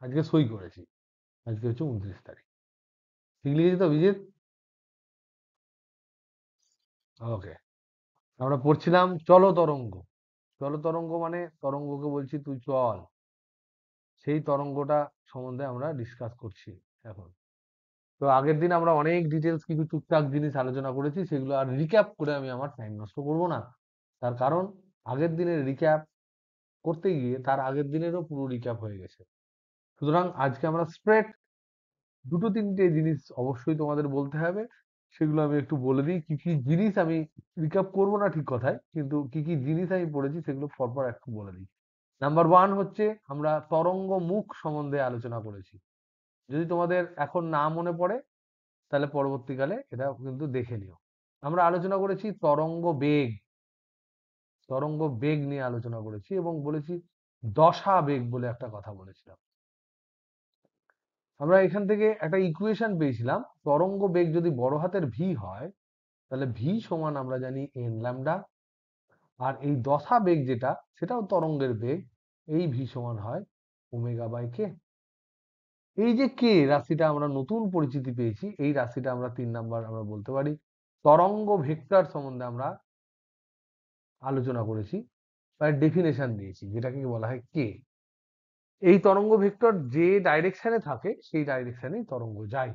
আজকে সই করেছি। আজকে হচ্ছে 29 তারিখ। ঠিক লিখেছি তো অভিজিৎ? ওকে। আমরা পড়ছিলাম চলো তরঙ্গ। চলো তরঙ্গ মানে তরঙ্গকে বলছি তুই চল, সেই তরঙ্গটা সম্বন্ধে আমরা ডিসকাস করছি এখন। তো আগের দিন আমরা অনেক ডিটেলস কিছু টুকটাক জিনিস আলোচনা করেছি, সেগুলো আর রিক্যাপ করে আমি আমার টাইম নষ্ট করব না। তার কারণ আগের দিনের রিক্যাপ করতে গিয়ে তার আগের দিনেরও পুরো রিক্যাপ হয়ে গেছে। সুতরাং আজকে আমরা স্প্রেড দুটো তিনটে জিনিস অবশ্যই তোমাদের বলতে হবে, সেগুলো আমি একটু বলে দিই। কি কি জিনিস আমি রিক্যাপ করবো না ঠিক কথায়, কিন্তু কি কি জিনিস আমি পড়েছি সেগুলো পরপর একটু বলে দিই। নাম্বার ওয়ান হচ্ছে আমরা তরঙ্গ মুখ সম্বন্ধে আলোচনা করেছি। যদি তোমাদের এখন না মনে পড়ে তাহলে পরবর্তীকালে এটা কিন্তু দেখে নিও। আমরা আলোচনা করেছি তরঙ্গ বেগ। তরঙ্গ বেগ নিয়ে আলোচনা করেছি এবং বলেছি দশা বেগ বলে একটা কথা বলেছিলাম। আমরা এখান থেকে একটা ইকুয়েশন পেয়েছিলাম, তরঙ্গ বেগ যদি বড় হাতের ভি হয় তাহলে ভি সমান আমরা জানি এন ল্যামডা, আর এই দশা বেগ যেটা সেটাও তরঙ্গের বেগ, এই ভি সমান হয় ওমেগা বাই কে। এই যে কে রাশিটা আমরা নতুন পরিচিতি পেয়েছি, এই রাশিটা আমরা 3 নাম্বার আমরা বলতে পারি তরঙ্গ ভেক্টর সম্বন্ধে আমরা আলোচনা করেছি বা ডেফিনেশন দিয়েছি, যেটাকে বলা হয় কে। এই তরঙ্গ ভেক্টর যে ডাইরেকশনে থাকে সেই ডাইরেকশনেই তরঙ্গ যায়।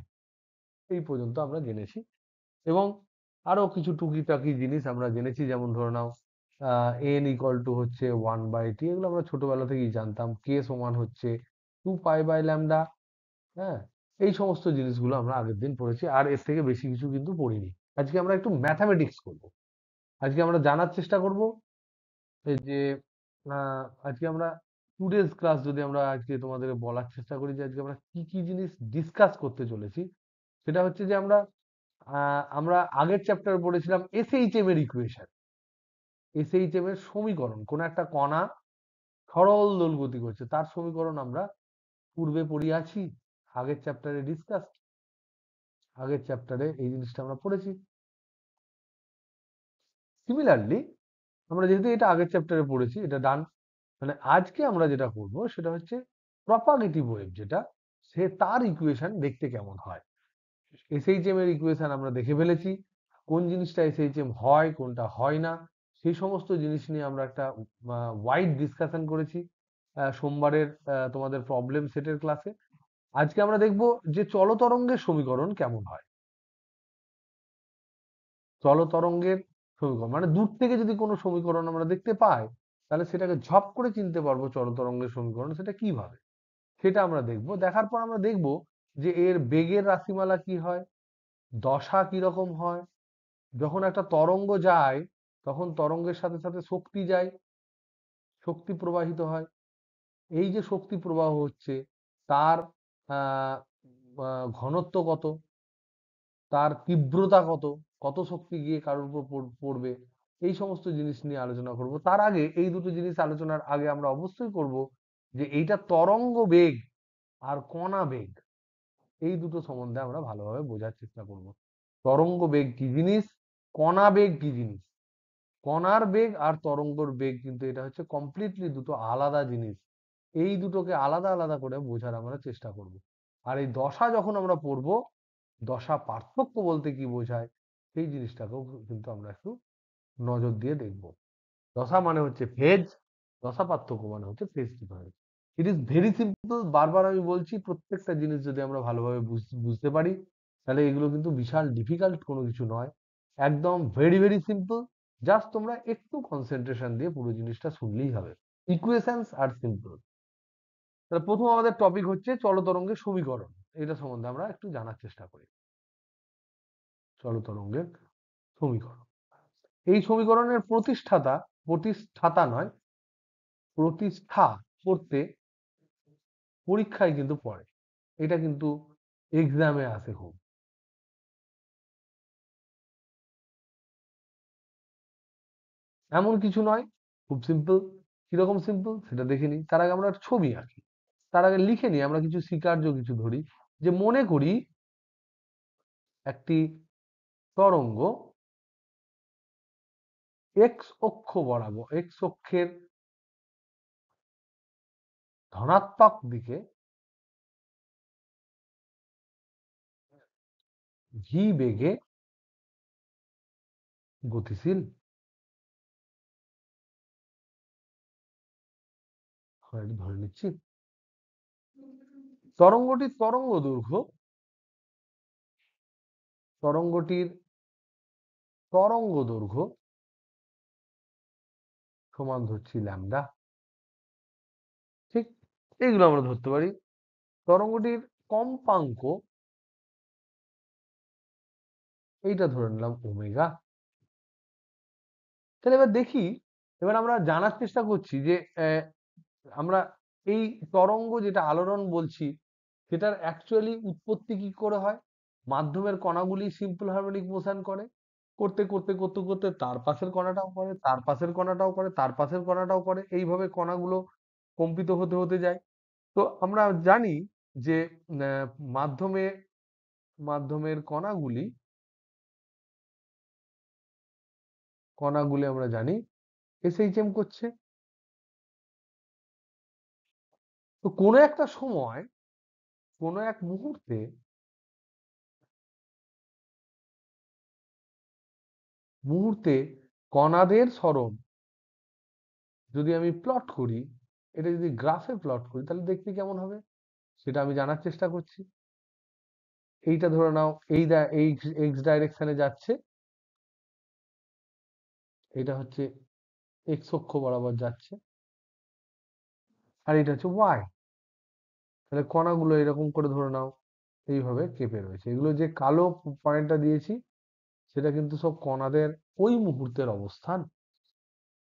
এই পর্যন্ত আমরা জেনেছি এবং আরো কিছু টুকিটাকি জিনিস আমরা জেনেছি, যেমন ধরে নাও এন ইকুয়াল টু হচ্ছে 1/t, এগুলো আমরা ছোটবেলা থেকেই জানতাম। কে সমান হচ্ছে 2π/λ। হ্যাঁ, এই সমস্ত জিনিসগুলো আমরা আগের দিন পড়েছি, আর এর থেকে বেশি কিছু কিন্তু পড়িনি। আজকে আমরা একটু ম্যাথামেটিক্স করব। আজকে আমরা জানার চেষ্টা করব যে আজকে আমরা টুডেজ ক্লাস, যদি আমরা আজকে তোমাদের বলার চেষ্টা করি যে আজকে আমরা কি কি জিনিস ডিসকাস করতে চলেছি, সেটা হচ্ছে যে আমরা আগের চ্যাপ্টার পড়েছিলাম এসএইচএম এর ইকুয়েশন, এসএইচএম এর সমীকরণ। কোন একটা কণা সরল দোল গতি করছে তার সমীকরণ আমরা পূর্বে পড়িয়াছি, আগের চ্যাপ্টারে ডিসকাস, আগের চ্যাপ্টারে এই জিনিসটা আমরা পড়েছি। সিমিলারলি আমরা যেহেতু এটা আগের চ্যাপ্টারে পড়েছি, এটা ডান। মানে আজকে আমরা যেটা করব সেটা হচ্ছে প্রপাগেটিভ ওয়েভ, যেটা সে তার ইকুয়েশন দেখতে কেমন হয়। এসএইচএম এর ইকুয়েশন আমরা দেখে ফেলেছি, কোন জিনিসটা এসএইচএম হয় কোনটা হয় না, সেই সমস্ত জিনিস নিয়ে আমরা একটা ওয়াইড ডিসকাশন করেছি সোমবারের তোমাদের প্রবলেম সেটের ক্লাসে। আজকে আমরা দেখব যে চলতরঙ্গের সমীকরণ কেমন হয়। চলতরঙ্গের সমীকরণ মানে দূর থেকে যদি কোনো সমীকরণ আমরা দেখতে পাই, তাহলে সেটাকে ঝপ করে চিনতে পারবো চলতরঙ্গের সমীকরণ সেটা কিভাবে, সেটা আমরা দেখব। দেখার পর আমরা দেখব যে এর বেগের রাশিমালা কি হয়, দশা কি রকম হয়। যখন একটা তরঙ্গ যায় তখন তরঙ্গের সাথে সাথে শক্তি যায়, শক্তি প্রবাহিত হয়। এই যে শক্তি প্রবাহ হচ্ছে তার আহ, ঘনত্ব কত, তার তীব্রতা কত, কত শক্তি গিয়ে কারোর উপর পড়বে, এই সমস্ত জিনিস নিয়ে আলোচনা করব। তার আগে এই দুটো জিনিস আলোচনার আগে আমরা অবশ্যই করব যে এইটা তরঙ্গ বেগ আর কণা বেগ, এই দুটো সম্বন্ধে আমরা ভালোভাবে বোঝার চেষ্টা করব। তরঙ্গ বেগ কি জিনিস, কণা বেগ কি জিনিস। কণার বেগ আর তরঙ্গর বেগ কিন্তু এটা হচ্ছে কমপ্লিটলি দুটো আলাদা জিনিস। এই দুটোকে আলাদা আলাদা করে বোঝার আমরা চেষ্টা করব। আর এই দশা যখন আমরা পড়ব, দশা পার্থক্য বলতে কি বোঝায় সেই জিনিসটাকেও কিন্তু আমরা একটু নজর দিয়ে দেখব। দশা মানে হচ্ছে ফেজ, দশা পার্থক্য মানে হচ্ছে phase difference. It is very simple. বারবার আমি বলছি, প্রত্যেকটা জিনিস যদি আমরা ভালোভাবে বুঝতে পারি তাহলে এগুলো কিন্তু বিশাল ডিফিকাল্ট কোনো কিছু নয়, একদম ভেরি ভেরি সিম্পল। জাস্ট তোমরা একটু কনসেন্ট্রেশন দিয়ে পুরো জিনিসটা শুনলেই হবে। ইকুয়েশনস আর সিম্পল। তাহলে প্রথম আমাদের টপিক হচ্ছে চলতরঙ্গের সমীকরণ। এটা সম্বন্ধে আমরা একটু জানার চেষ্টা করি। চলতরঙ্গের সমীকরণ, এই সমীকরণের প্রতিষ্ঠাতা, প্রতিষ্ঠাতা নয়, প্রতিষ্ঠা করতে পরীক্ষায় কিন্তু পড়ে, এটা কিন্তু এক্সামে আসে খুব। এমন কিছু নয়, খুব সিম্পল। কিরকম সিম্পল সেটা দেখে নিই। তার আগে আমরা ছবি আঁকি, তার আগে লিখে নিই আমরা কিছু স্বীকার্য কিছু ধরি। যে মনে করি একটি তরঙ্গ এক্স অক্ষ বরাবর, এক্স অক্ষের ধনাত্মক দিকে ভি বেগে গতিশীল, ধরে নিচ্ছি। তরঙ্গটির তরঙ্গ দৈর্ঘ্য সমান ধরছি ল্যামডা। ঠিক, এইগুলো আমরা ধরতে পারি। তরঙ্গটির কম্পাঙ্ক, এইটা ধরে নিলাম ওমেগা। তাহলে এবার দেখি, এবার আমরা জানার চেষ্টা করছি যে আমরা এই তরঙ্গ যেটা আলোড়ন বলছি সেটার অ্যাকচুয়ালি উৎপত্তি কি করে হয়। মাধ্যমের কণাগুলি সিম্পল হারমোনিক মোশন করে, করতে করতে করতে করতে তার পাশের কণাটাও করে, তার পাশের কণাটাও করে, তার পাশের কণাটাও করে, এইভাবে কণাগুলো কম্পিত হতে হতে যায়। তো আমরা জানি যে আহ, মাধ্যমে মাধ্যমের কণাগুলি আমরা জানি এসএইচএম করছে। তো কোনো একটা সময়, কোনো এক মুহূর্তে কণাদের সরণ যদি আমি প্লট করি, এটা যদি গ্রাফে প্লট করি তাহলে দেখতে কেমন হবে সেটা আমি জানার চেষ্টা করছি। এইটা ধরে নাও এই এক্স ডাইরেকশনে যাচ্ছে, এটা হচ্ছে এক্স অক্ষ বরাবর যাচ্ছে, আর এটা হচ্ছে ওয়াই। তাহলে কণাগুলো এরকম করে ধরে নাও এইভাবে কেঁপে রয়েছে। এগুলো যে কালো পয়েন্টটা দিয়েছি সেটা কিন্তু সব কণাদের ওই মুহূর্তের অবস্থান।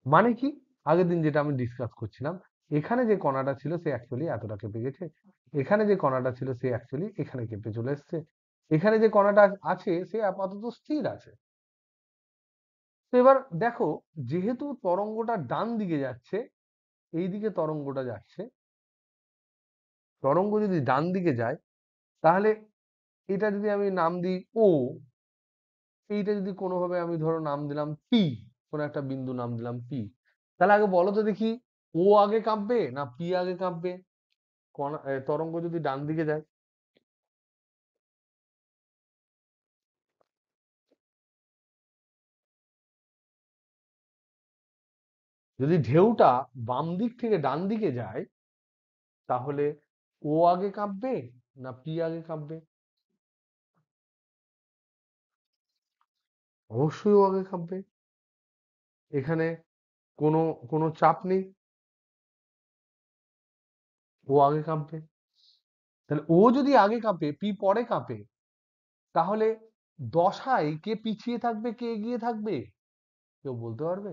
মানে কি, আগের দিন যেটা আমি ডিসকাস করছিলাম, এখানে যে কণাটা ছিল সে অ্যাকচুয়ালি এতটা কেঁপে গেছে, এখানে যে কণাটা ছিল সে অ্যাকচুয়ালি এখানে কেঁপে চলে এসছে, এখানে যে কণাটা আছে সে আপাতত স্থির আছে। তো এবার দেখো, যেহেতু তরঙ্গটা ডান দিকে যাচ্ছে, এই দিকে তরঙ্গটা যাচ্ছে, তরঙ্গ যদি ডান দিকে যায় তাহলে এটা যদি আমি নাম দিই ও, এইটা যদি কোনোভাবে আমি ধরো নাম দিলাম পি, কোনো একটা বিন্দু নাম দিলাম পি, তাহলে আগে বলো তো দেখি, ও আগে কাঁপবে না পি আগে কাঁপবে তরঙ্গ যদি ডান দিকে যায়? যদি ঢেউটা বাম দিক থেকে ডান দিকে যায় তাহলে ও আগে কাঁপবে না পি আগে কাঁপবে? অবশ্যই ও আগে কাঁপবে। এখানে কোনো কোনো চাপ নেই, ও আগে কাঁপবে। তাহলে ও যদি আগে কাঁপে পি পরে কাঁপে, তাহলে দশায় কে পিছিয়ে থাকবে কে এগিয়ে থাকবে কেউ বলতে পারবে?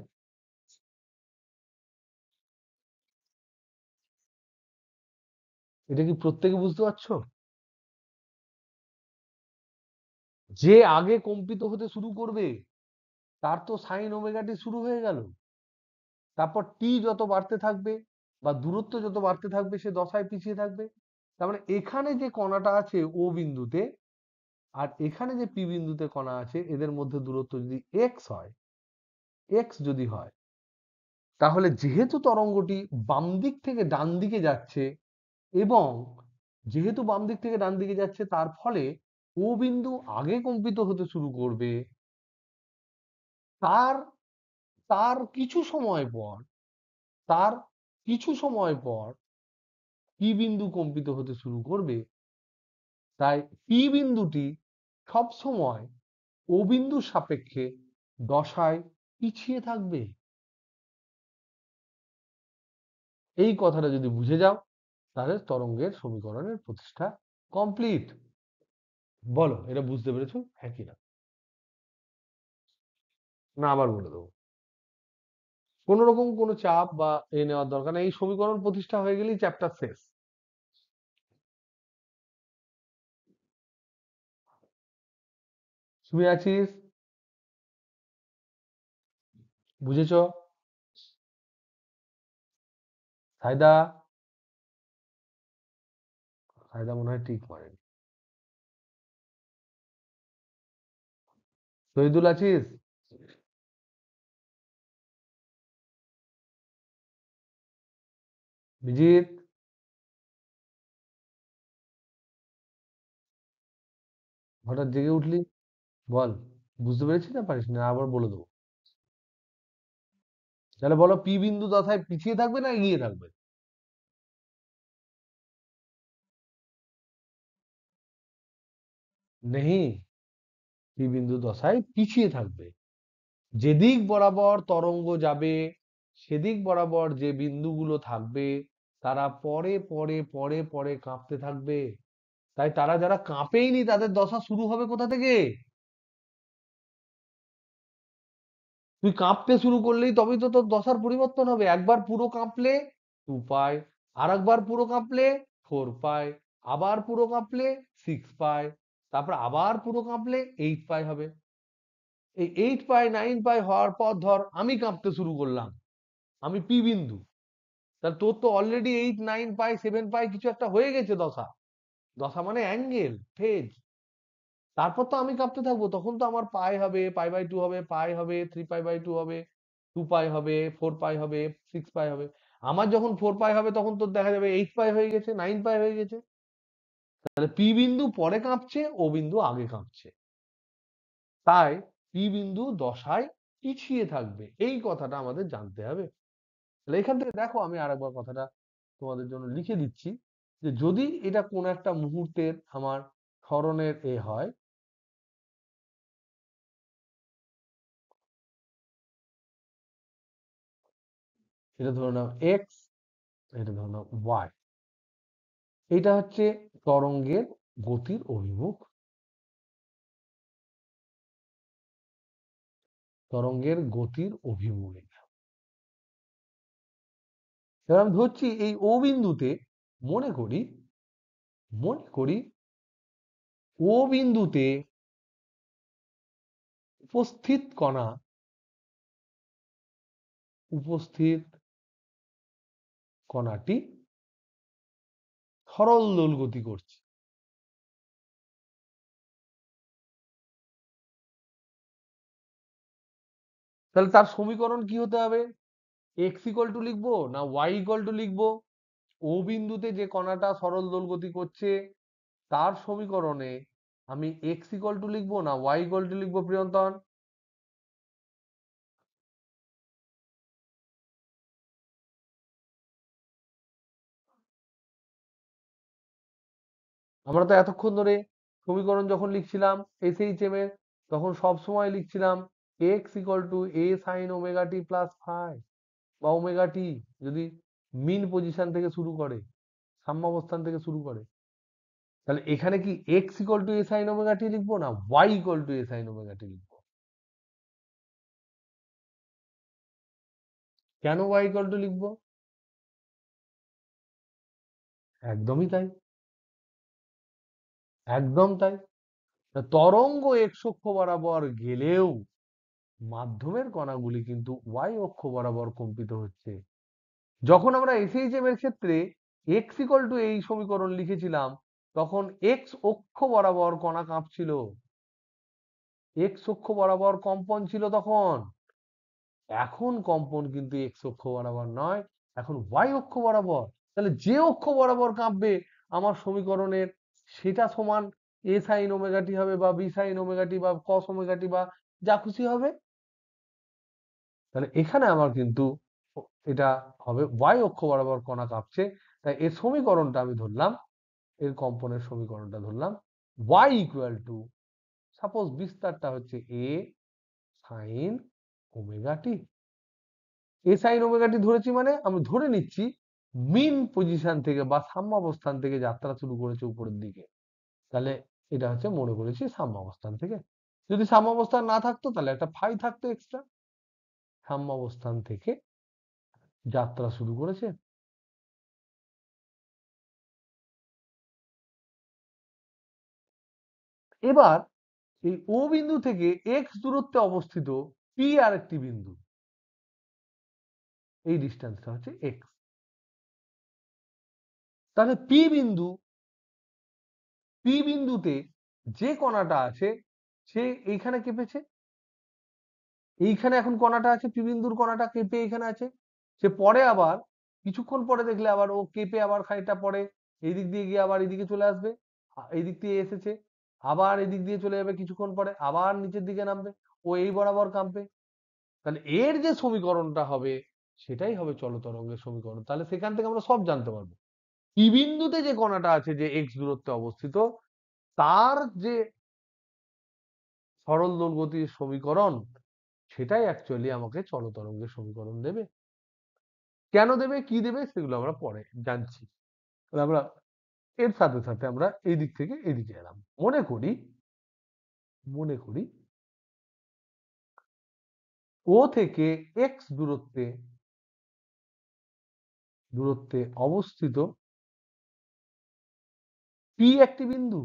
এটা কি প্রত্যেকে বুঝতে পারছো? যে আগে কম্পিত হতে শুরু করবে তার তো সাইন ওমেগা টি শুরু হয়ে গেল। তারপর টি যত বাড়তে থাকবে বা দূরত্ব যত বাড়তে থাকবে সে দশায় পিছিয়ে থাকবে। তার মানে এখানে যে কণাটা আছে ও বিন্দুতে আর এখানে যে পি বিন্দুতে কণা আছে, এদের মধ্যে দূরত্ব যদি এক্স যদি হয়, তাহলে যেহেতু তরঙ্গটি বাম দিক থেকে ডান দিকে যাচ্ছে এবং যেহেতু বাম দিক থেকে ডান দিকে যাচ্ছে তার ফলে ও বিন্দু আগে কম্পিত হতে শুরু করবে, তার তার কিছু সময় পর তার কিছু সময় পর পি বিন্দু কম্পিত হতে শুরু করবে। তাই পি বিন্দুটি সব সময় ও বিন্দুর সাপেক্ষে দশায় পিছিয়ে থাকবে। এই কথাটা যদি বুঝে যাও তাহলে তরঙ্গের সমীকরণের প্রতিষ্ঠা কমপ্লিট। বলো এটা বুঝতে পেরেছো, হ্যাঁ কি না? না আবার বলে দেবো? কোন রকম কোনো চাপ বা নেওয়ার দরকার নেই, এই সমীকরণ প্রতিষ্ঠা হয়ে গেলেই চ্যাপ্টার শেষ। তুমি আছিস? বুঝেছো? সায়দা? সায়দা মনে হয় ঠিক পারেনি। শহীদুল আছিস? বিজিত? হঠাৎ জেগে উঠলি, বল। বুঝতে পেরেছিস না পারিস না? আবার বলে দেবো। তাহলে বলো, পি বিন্দু দশায় পিছিয়ে থাকবে না এগিয়ে থাকবে? নেই, পি বিন্দু দশায় পিছিয়ে থাকবে। যেদিক বরাবর তরঙ্গ যাবে, সেদিক বরাবর যে বিন্দুগুলো থাকবে, তারা পরে পরে পরে পরে কাঁপতে থাকবে। তাই তারা যারা কাঁপেইনি তাদের দশা শুরু হবে কোথা থেকে? তুই কাঁপতে শুরু করলেই তবেই তো তোর দশার পরিবর্তন হবে। একবার পুরো কাঁপলে 2 পাই, আর একবার পুরো কাঁপলে 4 পাই, আবার পুরো কাঁপলে 6 পাই, তারপর আবার পুরো কাঁপলে 8 পাই হবে। এই 8 পাই 9 পাই হওয়ার পর ধর আমি কাঁপতে শুরু করলাম, আমি পি বিন্দু। তাহলে তোর তো অলরেডি 8 9 পাই 7 পাই কিছু একটা হয়ে গেছে দশা। দশা মানে অ্যাঙ্গেল, ফেজ। তারপর তো আমি কাঁপতে থাকবো, তখন তো আমার পাই হবে, পাই/2 হবে, পাই হবে, 3 পাই/2 হবে, 2 পাই হবে, 4 পাই হবে, 6 পাই হবে। আমার যখন 4 পাই হবে তখন তোর দেখা যাবে 8 পাই হয়ে গেছে, 9 পাই হয়ে গেছে। তাহলে পি বিন্দু পরে কাঁপছে, ও বিন্দু আগে কাঁপছে। তাই পি বিন্দু দশায় পিছিয়ে থাকবে, এই কথাটা আমাদের জানতে হবে। তাহলে এখান থেকে দেখো, আমি আরেকবার কথাটা তোমাদের জন্য লিখে দিচ্ছি, যে যদি এটা কোন একটা মুহূর্তের আমার স্মরণের হয়, এটা ধরে নাও এক্স, এটা ধরে নাও ওয়াই। এটা হচ্ছে তরঙ্গের গতির অভিমুখ, তরঙ্গের গতির অভিমুখ এটা। এবার আমি ধরছি এই ও বিন্দুতে, মনে করি, মনে করি ও বিন্দুতে উপস্থিত কণা, উপস্থিত কণাটি সরল দোল গতি করছে। তাহলে তার সমীকরণ কি হতে হবে? এক্স ইকুয়াল টু লিখবো না ওয়াই ইকুয়াল টু লিখবো? ও বিন্দুতে যে কণাটা সরল দোল গতি করছে তার সমীকরণে আমি এক্স ইকুয়াল টু লিখবো না ওয়াই ইকুয়াল টু লিখবো, প্রিয়ন্তন? আমরা তো এতক্ষণ ধরে সমীকরণ যখন লিখছিলাম এসএইচএম এর, তখন সব সময় লিখছিলাম x equal to A sine omega t plus phi, বা ওমেগা টি, যদি মিন পজিশন থেকে শুরু করে, সাম্যাবস্থান থেকে শুরু করে। তাহলে এখানে কি x equal to A sine omega t লিখবো না y equal to A sine omega t লিখবো? কেন ওয়াই ইকুয়াল টু লিখবো? একদমই তাই, একদম তাই। তরঙ্গ এক্স অক্ষ বরাবর গেলেও মাধ্যমের কণাগুলি কিন্তু ওয়াই অক্ষ বরাবর কম্পিত হচ্ছে। যখন আমরা এসএইচএম এর ক্ষেত্রে এক্স ইকুয়াল টু এই সমীকরণ লিখেছিলাম, তখন এক্স অক্ষ বরাবর কণা কাঁপছিল, এক্স অক্ষ বরাবর কম্পন ছিল তখন। এখন কম্পন কিন্তু এক্স অক্ষ বরাবর নয়, এখন ওয়াই অক্ষ বরাবর। তাহলে যে অক্ষ বরাবর কাঁপবে আমার সমীকরণের, সেটা সমান এ সাইন ওমেগা টি হবে, বা বি সাইন ওমেগা টি, বা কস ওমেগা টি, বা যা খুশি হবে। তাহলে এখানে আমার কিন্তু এটা হবে ওয়াই অক্ষ বরাবর কণা কাঁপছে। তাই এর সমীকরণটা আমি ধরলাম, এর কম্পনের সমীকরণটা ধরলাম y ইকুয়াল টু, সাপোজ বিস্তারটা হচ্ছে এ সাইন ওমেগা টি। এ সাইন ওমেগা টি ধরেছি মানে আমি ধরে নিচ্ছি মিন পজিশন থেকে বা সাম্যাবস্থান থেকে যাত্রা শুরু করেছে উপরের দিকে। তাহলে এটা হচ্ছে মনে করেছি সাম্যাবস্থান থেকে। যদি সাম্যাবস্থান না থাকতো তাহলে একটা ফাই থাকতো এক্সট্রা। সাম্যাবস্থান থেকে যাত্রা শুরু করেছে। এবার এই ও বিন্দু থেকে এক্স দূরত্বে অবস্থিত পি আর একটি বিন্দু, এই ডিস্টেন্সটা হচ্ছে এক্স। তাহলে পি বিন্দুতে যে কণাটা আছে সে এইখানে কেঁপেছে, এইখানে এখন কণাটা আছে, পি বিন্দুর কণাটা কেঁপে এখানে আছে। সে পরে আবার কিছুক্ষণ পরে দেখলে আবার ও কেঁপে আবার খানিকটা পরে এই দিক দিয়ে গিয়ে আবার এইদিকে চলে আসবে, এই দিক দিয়ে এসেছে, আবার এদিক দিয়ে চলে যাবে, কিছুক্ষণ পরে আবার নিচের দিকে নামবে, ও এই বরাবর কাঁপবে। তাহলে এর যে সমীকরণটা হবে সেটাই হবে চলতরঙ্গের সমীকরণ। তাহলে সেখান থেকে আমরা সব জানতে পারবো। পি বিন্দুতে যে কণাটা আছে, যে এক্স দূরত্বে অবস্থিত, তার যে সরল দোল গতির সমীকরণ, সেটাই অ্যাকচুয়ালি আমাকে চলতরঙ্গের সমীকরণ দেবে। কেন দেবে, কি দেবে, সেগুলো আমরা পরে জানছি। আমরা এর সাথে সাথে আমরা এই দিক থেকে এদিকে এলাম। মনে করি ও থেকে এক্স দূরত্বে অবস্থিত পি একটি বিন্দু।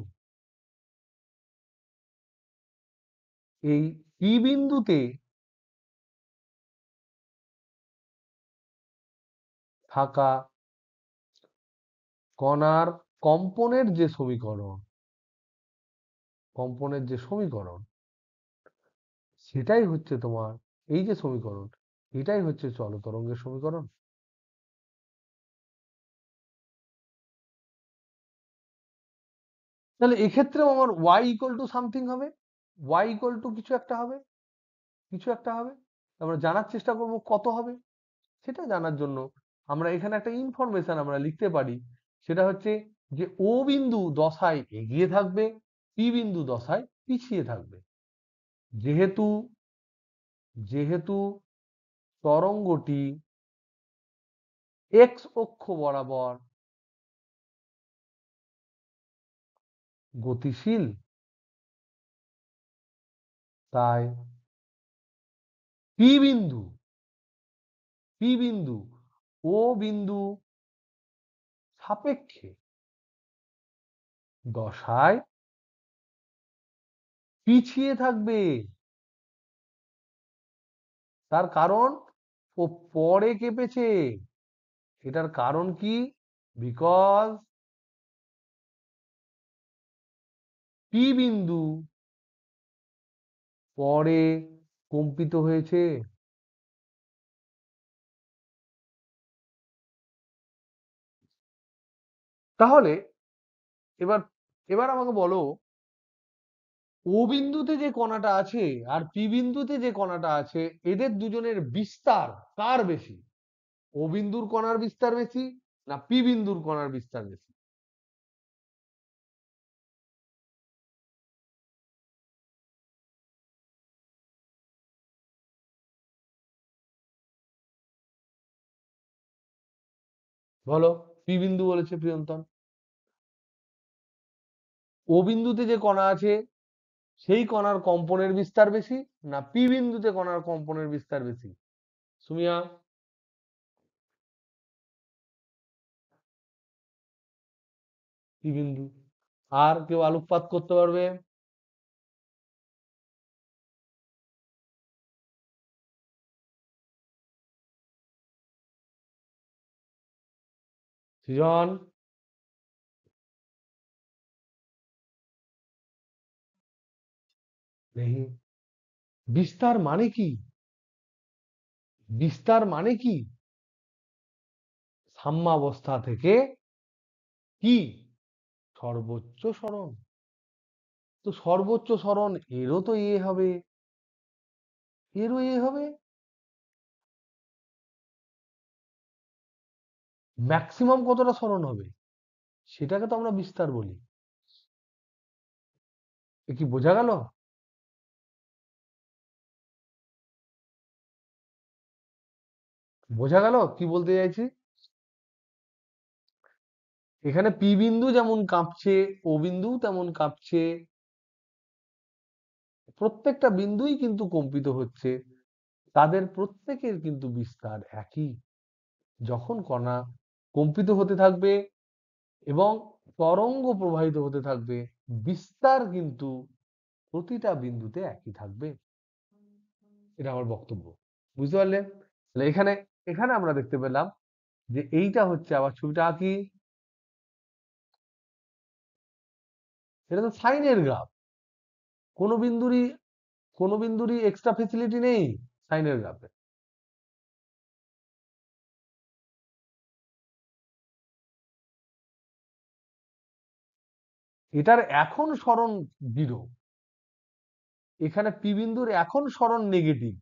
এই পি বিন্দুতে থাকা কণার কম্পনের যে সমীকরণ সেটাই হচ্ছে তোমার এই যে সমীকরণ, এটাই হচ্ছে চলতরঙ্গের সমীকরণ। তাহলে এক্ষেত্রেও আমার y ইকুয়াল টু সামথিং হবে, y ইকুয়াল টু কিছু একটা হবে। আমরা জানার চেষ্টা করব কত হবে। সেটা জানার জন্য আমরা এখানে একটা ইনফরমেশন আমরা লিখতে পারি, সেটা হচ্ছে যে ও বিন্দু দশায় এগিয়ে থাকবে, পি বিন্দু দশায় পিছিয়ে থাকবে। যেহেতু যেহেতু তরঙ্গটি এক্স অক্ষ বরাবর গতিশীল, তাই পি বিন্দু ও বিন্দু সাপেক্ষে দশায় পিছিয়ে থাকবে। তার কারণ ও পরে কেঁপেছে। এটার কারণ কি? বিকজ পি বিন্দু পরে কম্পিত হয়েছে। তাহলে এবার এবার আমাকে বলো, ও বিন্দুতে যে কণাটা আছে আর পি বিন্দুতে যে কণাটা আছে, এদের দুজনের বিস্তার কার বেশি? ও বিন্দুর কণার বিস্তার বেশি না পি বিন্দুর কণার বিস্তার বেশি? বলো। পি বিন্দু বলেছে প্রিয়ন্তন। ও বিন্দুতে যে কণা আছে সেই কণার কম্পনের বিস্তার বেশি না পি বিন্দুতে কণার কম্পনের বিস্তার বেশি? সুমিয়া? পি বিন্দু। আর কেউ আলোকপাত করতে পারবে? সৃজন? নেই। বিস্তার মানে কি? বিস্তার মানে কি? সাম্যাবস্থা থেকে কি সর্বোচ্চ সরণ। তো সর্বোচ্চ সরণ এরও তো এ হবে, এরও এ হবে। ম্যাক্সিমাম কতটা সরণ হবে সেটাকে তো আমরা বিস্তার বলি। এ কি বোঝা গেল? বোঝা গেল কি বলতে চাইছি? এখানে পি বিন্দু যেমন কাঁপছে, ও বিন্দু তেমন কাঁপছে, প্রত্যেকটা বিন্দুই কিন্তু কম্পিত হচ্ছে, তাদের প্রত্যেকের কিন্তু বিস্তার একই। যখন কণা কম্পিত হতে থাকবে এবং তরঙ্গ প্রবাহিত হতে থাকবে, বিস্তার কিন্তু প্রতিটা বিন্দুতে একই থাকবে। এটা আমার বক্তব্য। বুঝতে পারলে? তাহলে এখানে এখানে আমরা দেখতে পেলাম যে এইটা হচ্ছে, আবার ছবিটা আঁকি, এটা তো সাইনের গ্রাফ। কোনো বিন্দুরই কোনো বিন্দুরই এক্সট্রা ফেসিলিটি নেই সাইনের গ্রাফে। এটার এখন সরণ 0, এখানে পি বিন্দুর এখন সরণ নেগেটিভ,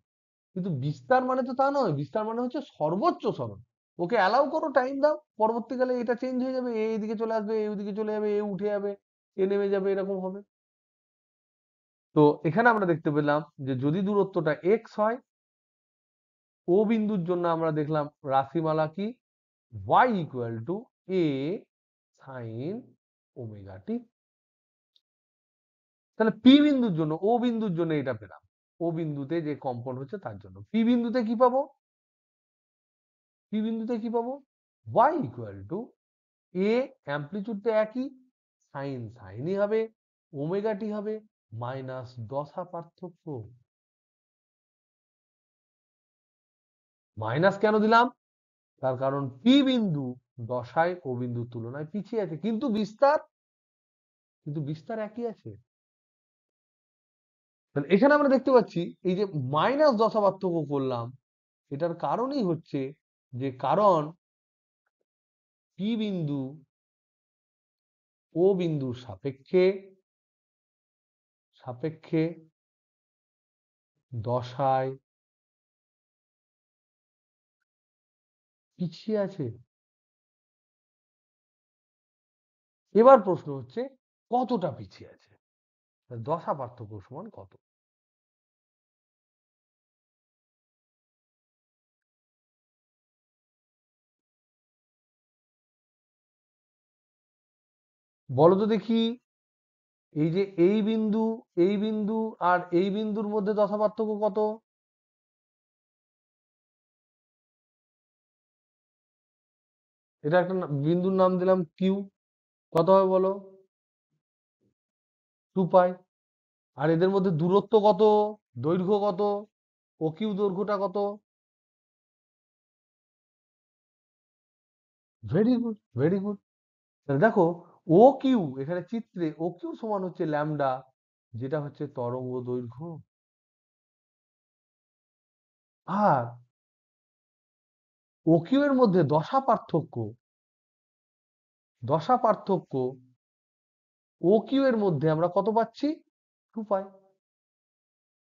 কিন্তু বিস্তার মানে তো তা নয়, বিস্তার মানে হচ্ছে সর্বোচ্চ সরণ। ওকে অ্যালাউ করো, টাইম দাও, পরবর্তীকালে এটা চেঞ্জ হয়ে যাবে, এ এদিকে চলে আসবে, এ ওদিকে চলে যাবে, এ উঠে যাবে, এ নেমে যাবে, এরকম হবে। তো এখানে আমরা দেখতে পেলাম যে যদি দূরত্বটা এক্স হয়, ও বিন্দুর জন্য আমরা দেখলাম রাশিমালা কি, y equal to a sine omega t. তাহলে পি বিন্দুর জন্য, ও বিন্দুর জন্য এটা পেলাম, ও বিন্দুতে যে কম্পন হচ্ছে তার জন্য। পি বিন্দুতে কি পাবো, পি বিন্দুতে কি পাবো, y ইকুয়াল টু এ, অ্যামপ্লিচিউডটা একই, সাইন সাইনই হবে, ওমেগা টি হবে, মাইনাস দশা পার্থক্য। মাইনাস কেন দিলাম, তার কারণ পি বিন্দু দশায় ও বিন্দুর তুলনায় পিছিয়ে আছে, কিন্তু বিস্তার একই আছে। তাহলে এখানে আমরা দেখতে পাচ্ছি এই যে মাইনাস দশা পার্থক্য করলাম, এটার কারণই হচ্ছে যে কারণ পি বিন্দু ও বিন্দুর সাপেক্ষে সাপেক্ষে দশায় পিছিয়ে আছে। এবার প্রশ্ন হচ্ছে কতটা পিছিয়ে আছে, দশা পার্থক্য সমান কত। বলো তো দেখি, এই যে এই বিন্দু আর এই বিন্দুর মধ্যে দশা পার্থক্য কত। এটা একটা বিন্দুর নাম দিলাম কিউ, কত হবে বলো, 2 পাই। আর এদের মধ্যে দূরত্ব কত, দৈর্ঘ্য কত, ও কিউ দৈর্ঘ্যটা কত। Very good, very good. তাহলে দেখো, ও কিউ এখানে চিত্রে ও কিউ সমান হচ্ছে ল্যামডা, যেটা হচ্ছে তরঙ্গ দৈর্ঘ্য। আর ও কিউ এর মধ্যে দশা পার্থক্য ও কিউ এর মধ্যে আমরা কত পাচ্ছি, 2 পাই।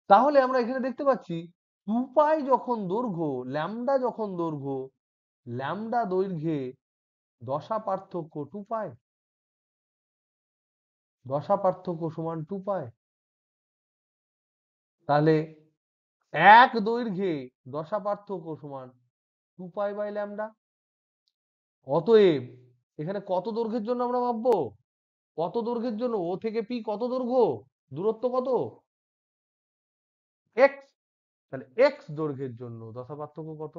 তাহলে আমরা এখানে দেখতে পাচ্ছি 2 পাই যখন দৈর্ঘ্য, ল্যামডা যখন দৈর্ঘ্য, ল্যামডা দৈর্ঘ্যে দশা পার্থক্য 2 পাই, দশা পার্থক্য সমান 2 পাই। তাহলে এক দৈর্ঘ্যে দশা পার্থক্য সমান 2 পাই/ল্যামডা। অতএব এখানে কত দৈর্ঘ্যের জন্য আমরা মাপবো, কত দৈর্ঘ্যের জন্য, ও থেকে পি কত দৈর্ঘ্য, দূরত্ব কত, এক্স। তাহলে এক্স দৈর্ঘ্যের জন্য দশা পার্থক্য কত,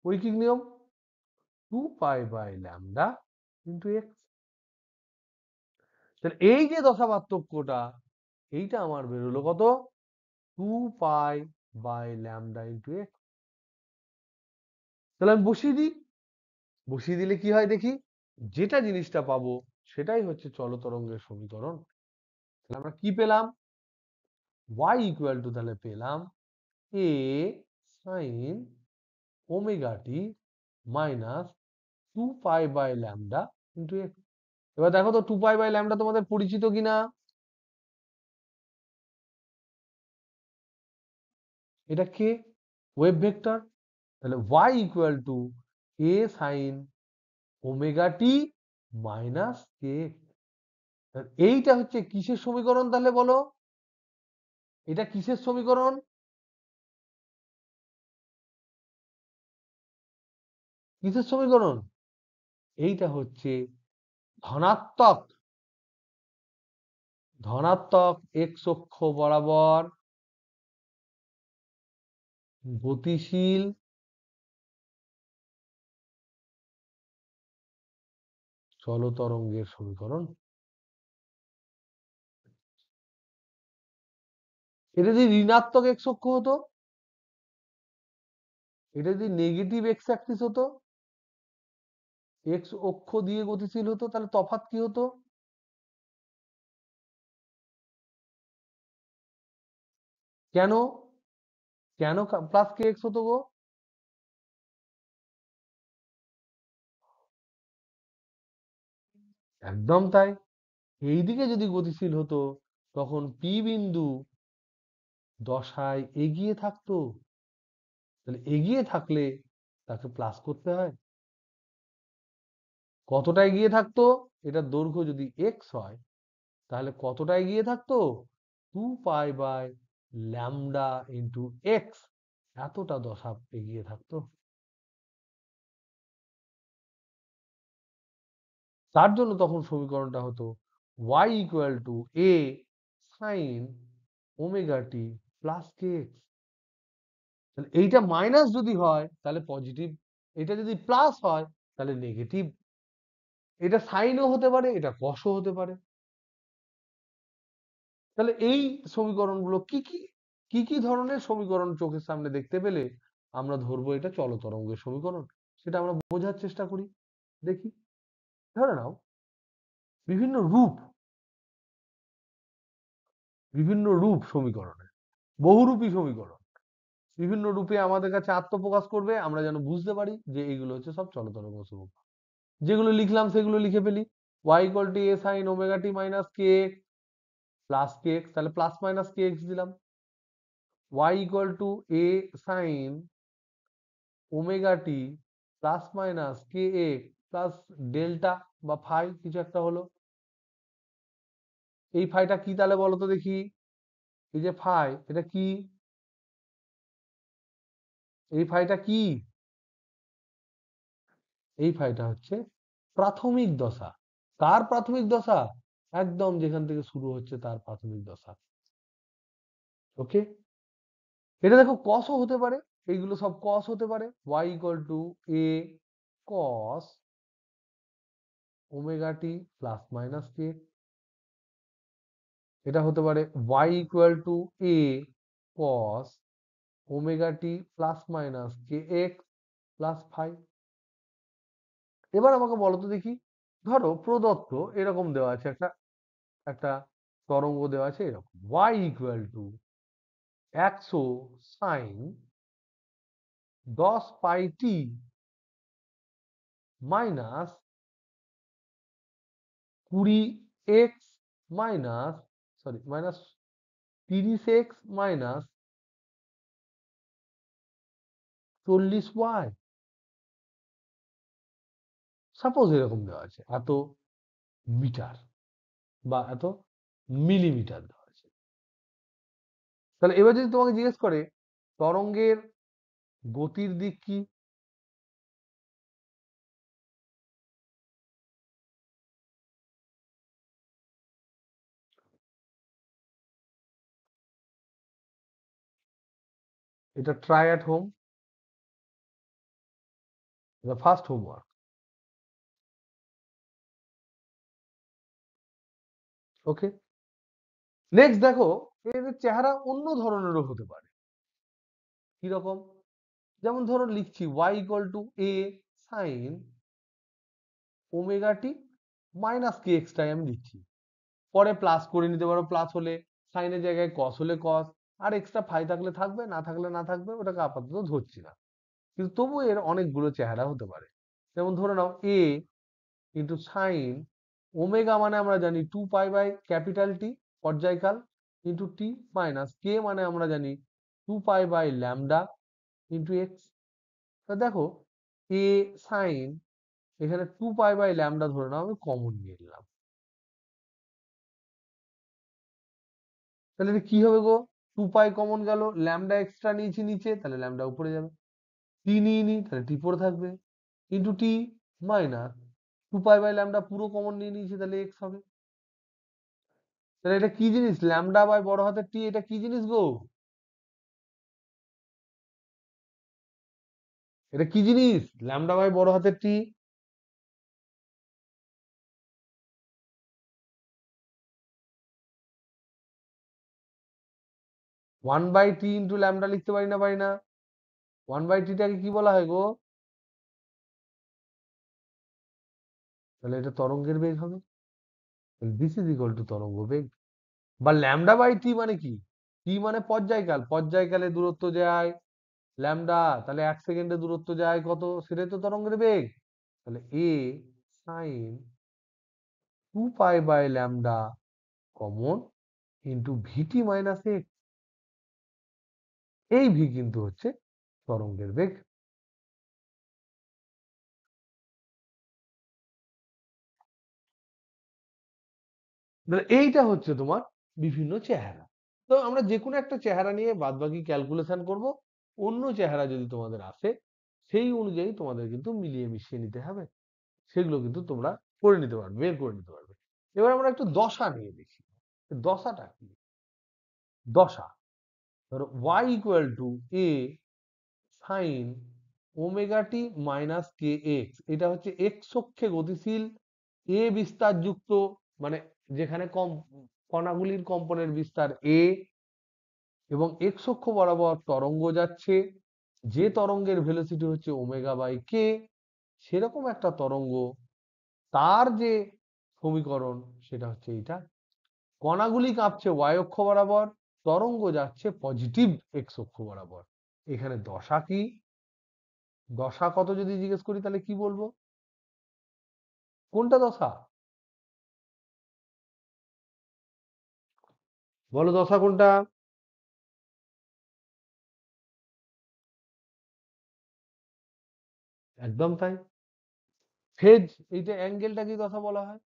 ঐকিক নিয়ম, 2 পাই/ল্যামডা ইন্টু এক্স। তাহলে এই যে দশা পার্থক্যটা, এইটা আমার বেরোলো কত, 2 পাই/ল্যামডা ইন্টু এক্স। তাহলে আমি বসিয়ে দিই, বসিয়ে দিলে কি হয় দেখি, যেটা জিনিসটা পাবো সেটাই হচ্ছে চলতরঙ্গের সমীকরণ। তাহলে আমরা কি পেলাম, y ইকুয়াল টু, তাহলে পেলাম a sine omega t minus 2 pi lambda into x. এবার দেখো তো 2 পাই/ল্যামডা তোমাদের পরিচিত কিনা, এটা কে, ওয়েভ ভেক্টর। তাহলে y equal to a sine omega t minus k. এইটা হচ্ছে কিসের সমীকরণ তাহলে বলো, এটা কিসের সমীকরণ, কিসের সমীকরণ, এইটা হচ্ছে ধনাত্মক ধনাত্মক এক্স অক্ষ বরাবর গতিশীল চলতরঙ্গের সমীকরণ। এটা যদি ঋণাত্মক এক্স অক্ষ হতো, এটা যদি নেগেটিভ এক্স অ্যাক্সিস হতো, এক্স অক্ষ দিয়ে গতিশীল হতো, তাহলে তফাৎ কি হতো, কেন কেন প্লাস কে এক্স হতো গো, একদম তাই। এইদিকে যদি গতিশীল হতো তখন পি বিন্দু দশায় এগিয়ে থাকতো, তাহলে এগিয়ে থাকলে তাকে প্লাস করতে হয়। কতটা এগিয়ে থাকতো? এটার দৈর্ঘ্য যদি এক্স হয় তাহলে কতটা এগিয়ে থাকতো? 2π/λ ইন্টু এক্স, এতটা দশা এগিয়ে থাকতো। তার জন্য তখন সমীকরণটা হতো y = a sin ωt plus kx। তাহলে এইটা মাইনাস যদি হয় তাহলে পজিটিভ, এটা যদি প্লাস হয় তাহলে নেগেটিভ। এটা সাইনও হতে পারে, এটা কসও হতে পারে। তাহলে এই সমীকরণগুলো কি কি ধরনের সমীকরণ চোখের সামনে দেখতে পেলে আমরা ধরবো এটা চলতরঙ্গের সমীকরণ, সেটা আমরা বোঝার চেষ্টা করি। দেখি, ধরে নাও বিভিন্ন রূপ, বিভিন্ন রূপ সমীকরণের, বহুরূপী সমীকরণ বিভিন্ন রূপে আমাদের কাছে আত্মপ্রকাশ করবে, আমরা যেন বুঝতে পারি যে এইগুলো হচ্ছে সব চলতরঙ্গ সমীকরণ। যেগুলো লিখলাম সেগুলো লিখে ফেলি। y = a sin ωt minus kx plus kx, তাহলে প্লাস মাইনাস kx দিলাম। y = a sin ωt plus minus kx plus delta বা ফাই কিছু একটা হলো। এই ফাইটা কি তাহলে বলো তো দেখি? এই যে ফাই, এটা কি? এই ফাইটা কি? এই ফাইটা হচ্ছে প্রাথমিক দশা। কার প্রাথমিক দশা? একদম যেখান থেকে শুরু হচ্ছে তার প্রাথমিক দশা। ওকে, এটা দেখো কসও হতে পারে, এইগুলো সব কস হতে পারে। y = a cos ωt plus minus k. এটা হতে পারে y = a cos ωt plus minus kx plus phi. এবার আমাকে বলো তো দেখি, ধরো প্রদত্ত এরকম দেওয়া আছে, একটা একটা তরঙ্গ দেওয়া আছে এরকম y = 100 sin 10πt minus 20x minus, sorry minus 30x minus 40y। Suppose এরকম দেওয়া আছে এত মিটার বা এত মিলিমিটার দেওয়া আছে। তাহলে এবার যদি তোমাকে জিজ্ঞেস করে তরঙ্গের গতির দিক কি? এটা ট্রাই অ্যাট হোম, এটা ফার্স্ট হোমওয়ার্ক। ওকে, নেক্সট দেখো, এদের চেহারা অন্য ধরনেরও হতে পারে। কিরকম? যেমন ধরো লিখছি y = a sin ωt minus kx টাই আমি লিখছি, পরে প্লাস করে নিতে পারো, প্লাস হলে সাইনের জায়গায় কস হলে কস, আর এক্সট্রা ফাই থাকলে থাকবে, না থাকলে না থাকবে, ওটাকে আপাতত ধরছি না। কিন্তু তবু এর অনেকগুলো চেহারা হতে পারে। যেমন ধরে নাও a ইন্টু সাইন ওমেগা, মানে আমরা জানি 2π/T পর্যায়কাল ইন্টু টি, মাইনাস কে মানে আমরা জানি 2π/λ ইন্টু এক্স। দেখো এ সাইন, এখানে 2π/λ ধরে নাও আমি কমন নিয়ে নিলাম, তাহলে এটা কি হবে গো? 2π কমন গেল, ল্যামডা এক্সট্রা নিয়েছি নিচে, তাহলে ল্যামডা উপরে যাবে। টি নিয়ে নি, তাহলে টি পরে থাকবে ইন্টু টি মাইনাস 2π/λ পুরো কমন নিয়ে নিয়েছি, তাহলে এক্স হবে। তাহলে এটা কি জিনিস? ল্যামডা বাই বড় হাতের টি, এটা কি জিনিস গো? এটা কি জিনিস? ল্যামডা বাই বড় হাতের টি। 1/t ইন্টু ল্যামডা লিখতে পারি না? পারি না? 1/t-টাকে কি বলা হয় গো? তাহলে এটা তরঙ্গের বেগ হবে। দিস ইজ ইকুয়াল টু তরঙ্গ বেগ। বা ল্যামডা বাই টি মানে কি? টি মানে পর্যায়কাল, পর্যায়কালে দূরত্ব যায় ল্যামডা, তাহলে 1 সেকেন্ডে দূরত্ব যায় কত? সেটাই তো তরঙ্গের বেগ। তাহলে এ সাইন 2π/λ কমন ইন্টু ভিটি মাইনাস এক্স। এই ভি কিন্তু হচ্ছে তরঙ্গের বেগ। এইটা হচ্ছে তোমার বিভিন্ন চেহারা। তো আমরা যে কোনো একটা চেহারা নিয়ে বাদবাকি ক্যালকুলেশন করব। অন্য চেহারা যদি তোমাদের আসে সেই অনুযায়ী তোমাদের কিন্তু মিলিয়ে মিশিয়ে নিতে হবে। সেগুলো কিন্তু তোমরা করে নিতে পারবে, বের করে নিতে পারবে। এবার আমরা একটু দশা নিয়ে দেখি। দশাটা কি? দশা ধরো y equal to a sine omega t minus k x. এটা হচ্ছে এক্স অক্ষে গতিশীল এ বিস্তার যুক্ত, মানে যেখানে কণাগুলির কম্পনের বিস্তার এ এবং এক্স অক্ষ বরাবর তরঙ্গ যাচ্ছে, যে তরঙ্গের ভেলোসিটি হচ্ছে ওমেগা বাই কে, সেরকম একটা তরঙ্গ, তার যে সমীকরণ সেটা হচ্ছে এইটা। কণাগুলি কাঁপছে ওয়াই অক্ষ বরাবর, তরঙ্গ যাচ্ছে পজিটিভ এক্স অক্ষ বরাবর। এখানে দশা কি? দশা কত যদি জিজ্ঞেস করি তাহলে কি বলবো? কোনটা দশা? বলো দশা কোনটা? একদম তাই। ফেজ, এইটা অ্যাঙ্গেলটা কি দশা বলা হয়?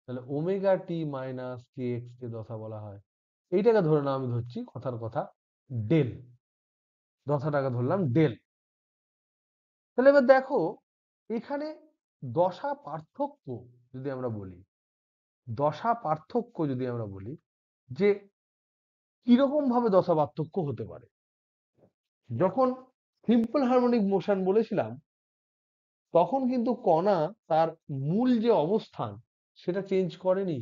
তাহলে omega t minus k x কে দশা বলা হয়। এইটাকে ধরে নাও, আমি ধরছি কথার কথা ডেল। দশাটাকে ধরলাম ডেল। তাহলে এবার দেখো এখানে দশা পার্থক্য যদি আমরা বলি, দশা পার্থক্য যদি আমরা বলি যে কিরকম ভাবে দশা পার্থক্য হতে পারে। যখন সিম্পল হারমোনিক মোশন বলেছিলাম তখন কিন্তু কণা তার মূল যে অবস্থান সেটা চেঞ্জ করেনি।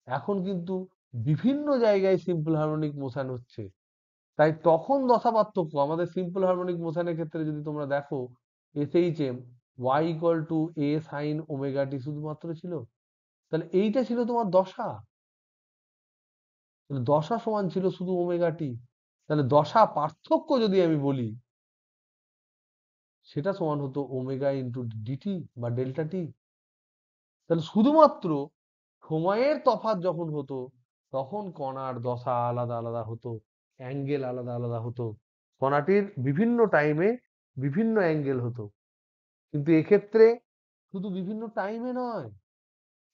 এখন কিন্তু বিভিন্ন জায়গায় সিম্পল হারমোনিক মোশন হচ্ছে, তাই তখন দশা পার্থক্য আমাদের সিম্পল হারমোনিক মোশনের ক্ষেত্রে যদি তোমরা দেখো SHM y equal to A sine omega t শুধুমাত্র ছিল। তাহলে এইটা ছিল তোমার দশা। দশা সমান ছিল শুধু ওমেগা টি। তাহলে দশা পার্থক্য যদি আমি বলি সেটা সমান হতো ওমেগা ইন্টু ডিটি বা ডেল্টা টি। তাহলে শুধুমাত্র সময়ের তফাৎ যখন হতো তখন কণার দশা আলাদা আলাদা হতো, অ্যাঙ্গেল আলাদা আলাদা হতো, কণাটির বিভিন্ন টাইমে বিভিন্ন অ্যাঙ্গেল হতো। কিন্তু এক্ষেত্রে শুধু বিভিন্ন টাইমে নয়,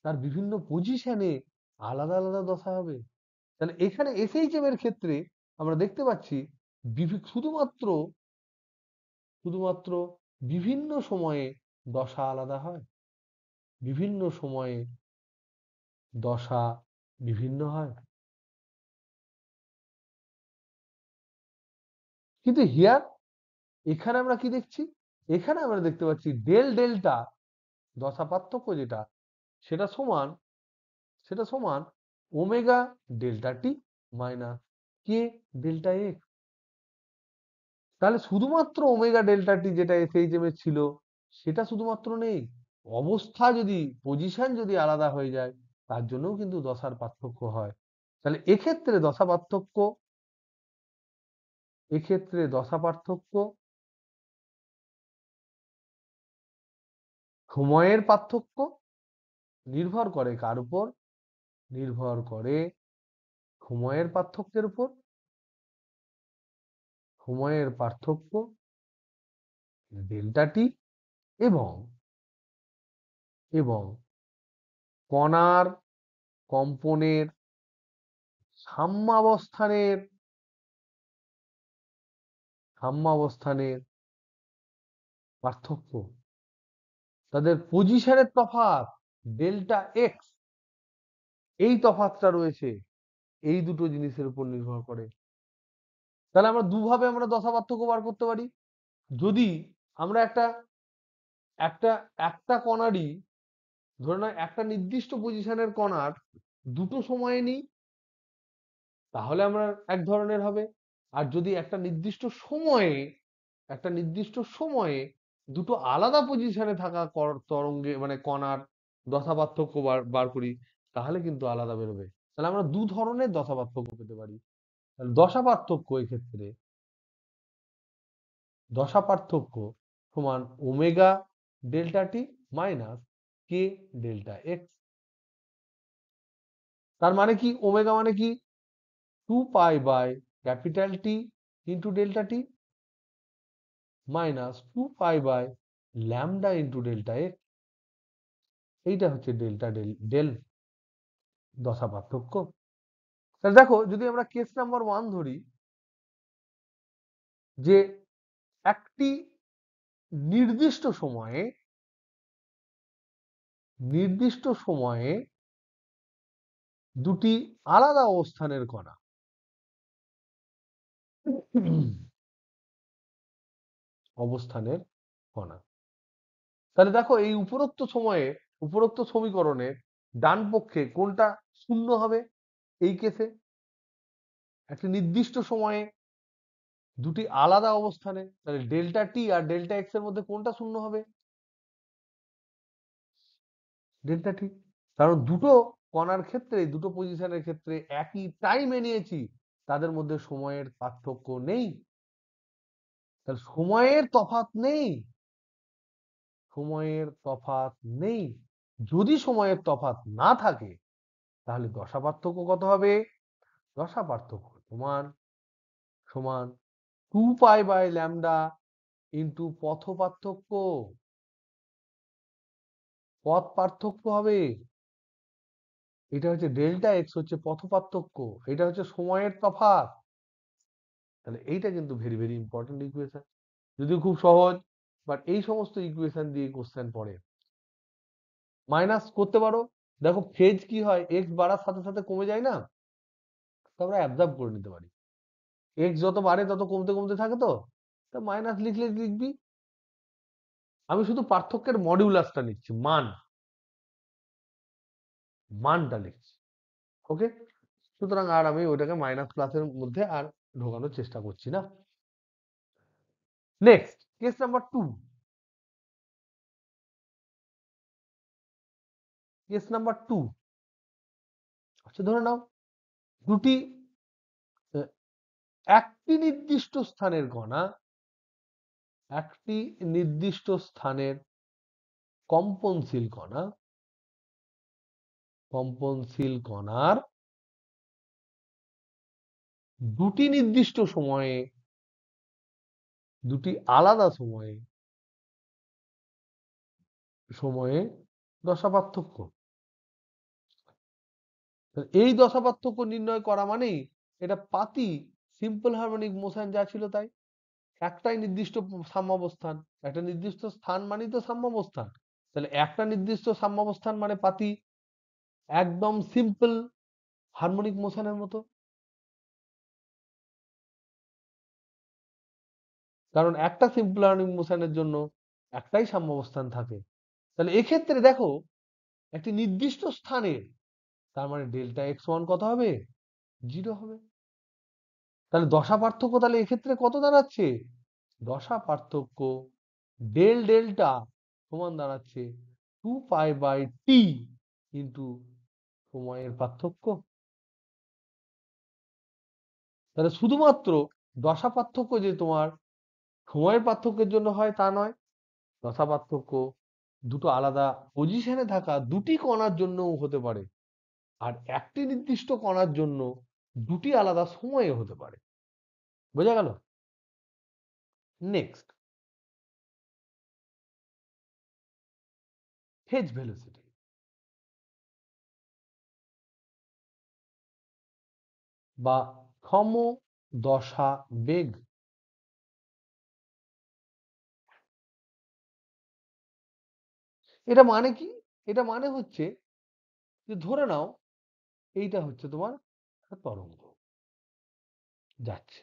তার বিভিন্ন পজিশনে আলাদা আলাদা দশা হবে। তাহলে এখানে এসএইচএম এর ক্ষেত্রে আমরা দেখতে পাচ্ছি শুধুমাত্র শুধুমাত্র বিভিন্ন সময়ে দশা আলাদা হয়, বিভিন্ন সময়ে দশা বিভিন্ন হয়। কিন্তু হিয়ার এখানে আমরা কি দেখছি? এখানে আমরা দেখতে পাচ্ছি ডেল ডেল্টা দশা পার্থক্য যেটা, সেটা সমান সেটা সমান omega delta T minus K delta x. তাহলে শুধুমাত্র ওমেগা ডেল্টা টি যেটা এসএইচএম এর ছিল সেটা শুধুমাত্র নেই, অবস্থা যদি পজিশন যদি আলাদা হয়ে যায় তার জন্যও কিন্তু দশার পার্থক্য হয়। তাহলে এক্ষেত্রে দশা পার্থক্য সময়ের পার্থক্য নির্ভর করে কার উপর? নির্ভর করে সময়ের পার্থক্যের উপর। সময়ের পার্থক্য ডেল্টা টি এবং এবং কণার কম্পনের সাম্যাবস্থানের সাম্যাবস্থানের পার্থক্য, তাদের পজিশনের তফাৎ ডেল্টা এক্স, এই তফাৎটা রয়েছে, এই দুটো জিনিসের উপর নির্ভর করে। তাহলে আমরা দুভাবে আমরা দশা পার্থক্য বার করতে পারি। যদি আমরা একটা একটা একটা কণারই ধরে নাও একটা নির্দিষ্ট পজিশনের কণার দুটো সময়ে নিই তাহলে আমরা এক ধরনের হবে। আর যদি একটা নির্দিষ্ট সময়ে দুটো আলাদা পজিশনে থাকা তরঙ্গে মানে কণার দশা পার্থক্য বার করি তাহলে কিন্তু আলাদা বেরোবে। তাহলে আমরা দু ধরনের দশা পার্থক্য পেতে পারি। দশা পার্থক্য এক্ষেত্রে দশা পার্থক্য সমান omega delta T minus K delta X. তার মানে কি, ওমেগা মানে কি, 2 pi by T into delta T minus 2 pi by into delta X. এইটা হচ্ছে ডেল্টা ডেল ডেল দশা পার্থক্য। তাহলে দেখো, যদি আমরা কেস নাম্বার 1 ধরি, যে একটি নির্দিষ্ট সময়ে দুটি আলাদা অবস্থানের কণা অবস্থানের কণা তাহলে দেখো, এই উপরোক্ত সমীকরণের ডান পক্ষে কোনটা শূন্য হবে? এই কেসে একটি নির্দিষ্ট সময়ে দুটি আলাদা অবস্থানে, তাহলে ডেল্টা টি আর ডেল্টা এক্স এর মধ্যে কোনটা শূন্য হবে? ডেল্টা টি। কারণ দুটো কণার ক্ষেত্রে, দুটো পজিশনের ক্ষেত্রে একই টাইমে নিয়েছি, তাদের মধ্যে সময়ের পার্থক্য নেই। তাহলে সময়ের তফাৎ নেই। যদি সময়ের তফাৎ না থাকে, তাহলে দশা পার্থক্য কত হবে? দশা পার্থক্য সমান সমান 2 পাই বাই ল্যামডা ইন্টু পথ পার্থক্য। পথ পার্থক্য হবে। এটা হচ্ছে ডেল্টা এক্স, হচ্ছে পথ পার্থক্য, এটা হচ্ছে সময়ের তফাৎ। তাহলে এইটা কিন্তু ভেরি ভেরি ইম্পর্টেন্ট ইকুয়েশন, যদিও খুব সহজ, বাট এই সমস্ত ইকুয়েশন দিয়ে কোশ্চেন পড়ে। মাইনাস করতে পারো, দেখো ফেজ কি হয়, এক্স বাড়ার সাথে সাথে কমে যায় না, তো আমরা অ্যাবজর্ব করে নিতে পারি। এক্স যত বাড়ে তত কমতে কমতে থাকে, তো মাইনাস লিখলে লিখবি। আমি শুধু পার্থক্যের মডিউলাসটা নিচ্ছি, মানটা লিখছি। ওকে, সুতরাং আর আমি ওইটাকে মাইনাস প্লাসের মধ্যে আর ঢোকানোর চেষ্টা করছি না। Next case number 2। Case number 2 আচ্ছা, ধরে নাও দুটি আহ, একটি নির্দিষ্ট স্থানের কণা, একটি নির্দিষ্ট স্থানের কম্পনশীল কণার দুটি নির্দিষ্ট সময়ে, দুটি আলাদা সময়ে দশা পার্থক্য। এই দশা পার্থক্য নির্ণয় করা মানেই এটা পাতি সিম্পল হারমোনিক মোশন যা ছিল তাই। একটাই নির্দিষ্ট সাম্যাবস্থান, একটা নির্দিষ্ট স্থান মানেই তো সাম্যাবস্থান। তাহলে একটা নির্দিষ্ট সাম্যাবস্থান মানে পাতি, একদম সিম্পল হারমোনিক মোশনের মতো। কারণ একটা সিম্পল হারমোনিক মোশনের জন্য একটাই সাম্যাবস্থান থাকে। তাহলে এক্ষেত্রে দেখো, একটি নির্দিষ্ট স্থানের, তার মানে ডেল্টা এক্স ওয়ান কত হবে? 0 হবে। তাহলে দশা পার্থক্য তাহলে এক্ষেত্রে কত দাঁড়াচ্ছে? দশা পার্থক্য ডেল ডেল্টা সমান দাঁড়াচ্ছে 2 পাই বাই টি ইন্টু সময়ের পার্থক্য। তাহলে শুধুমাত্র দশা পার্থক্য যে তোমার সময়ের পার্থক্যের জন্য হয় তা নয়, দশা পার্থক্য দুটো আলাদা পজিশনে থাকা দুটি কণার জন্যও হতে পারে, আর একটি নির্দিষ্ট কণার জন্য দুটি আলাদা সময়ে হতে পারে। বোঝা গেল? নেক্সট, ফেজ ভেলোসিটি বা সমদশা বেগ। এটা মানে কি? এটা মানে হচ্ছে যে ধরে নাও এইটা হচ্ছে তোমার একটা তরঙ্গ যাচ্ছে,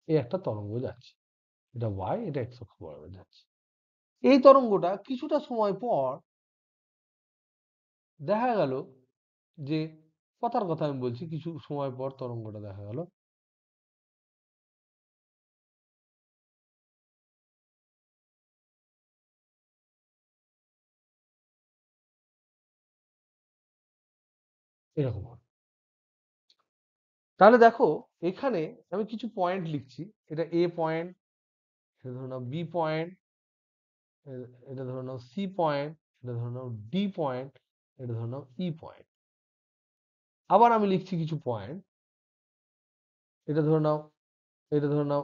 এই একটা তরঙ্গ যাচ্ছে, এটা ওয়াই, এটা এক্স অক্ষ বরাবর যাচ্ছে। এই তরঙ্গটা কিছুটা সময় পর দেখা গেল যে, কথার কথা আমি বলছি, কিছু সময় পর তরঙ্গটা দেখা গেল এরকম হবে। তাহলে দেখো, এখানে আমি কিছু পয়েন্ট লিখছি, এটা এ পয়েন্ট, এটা ধরে নাও বি পয়েন্ট, এটা ধরে নাও সি পয়েন্ট, এটা ধরে নাও ডি পয়েন্ট, এটা ধরে নাও ই পয়েন্ট। আবার আমি লিখছি কিছু পয়েন্ট, এটা ধরে নাও, এটা ধরে নাও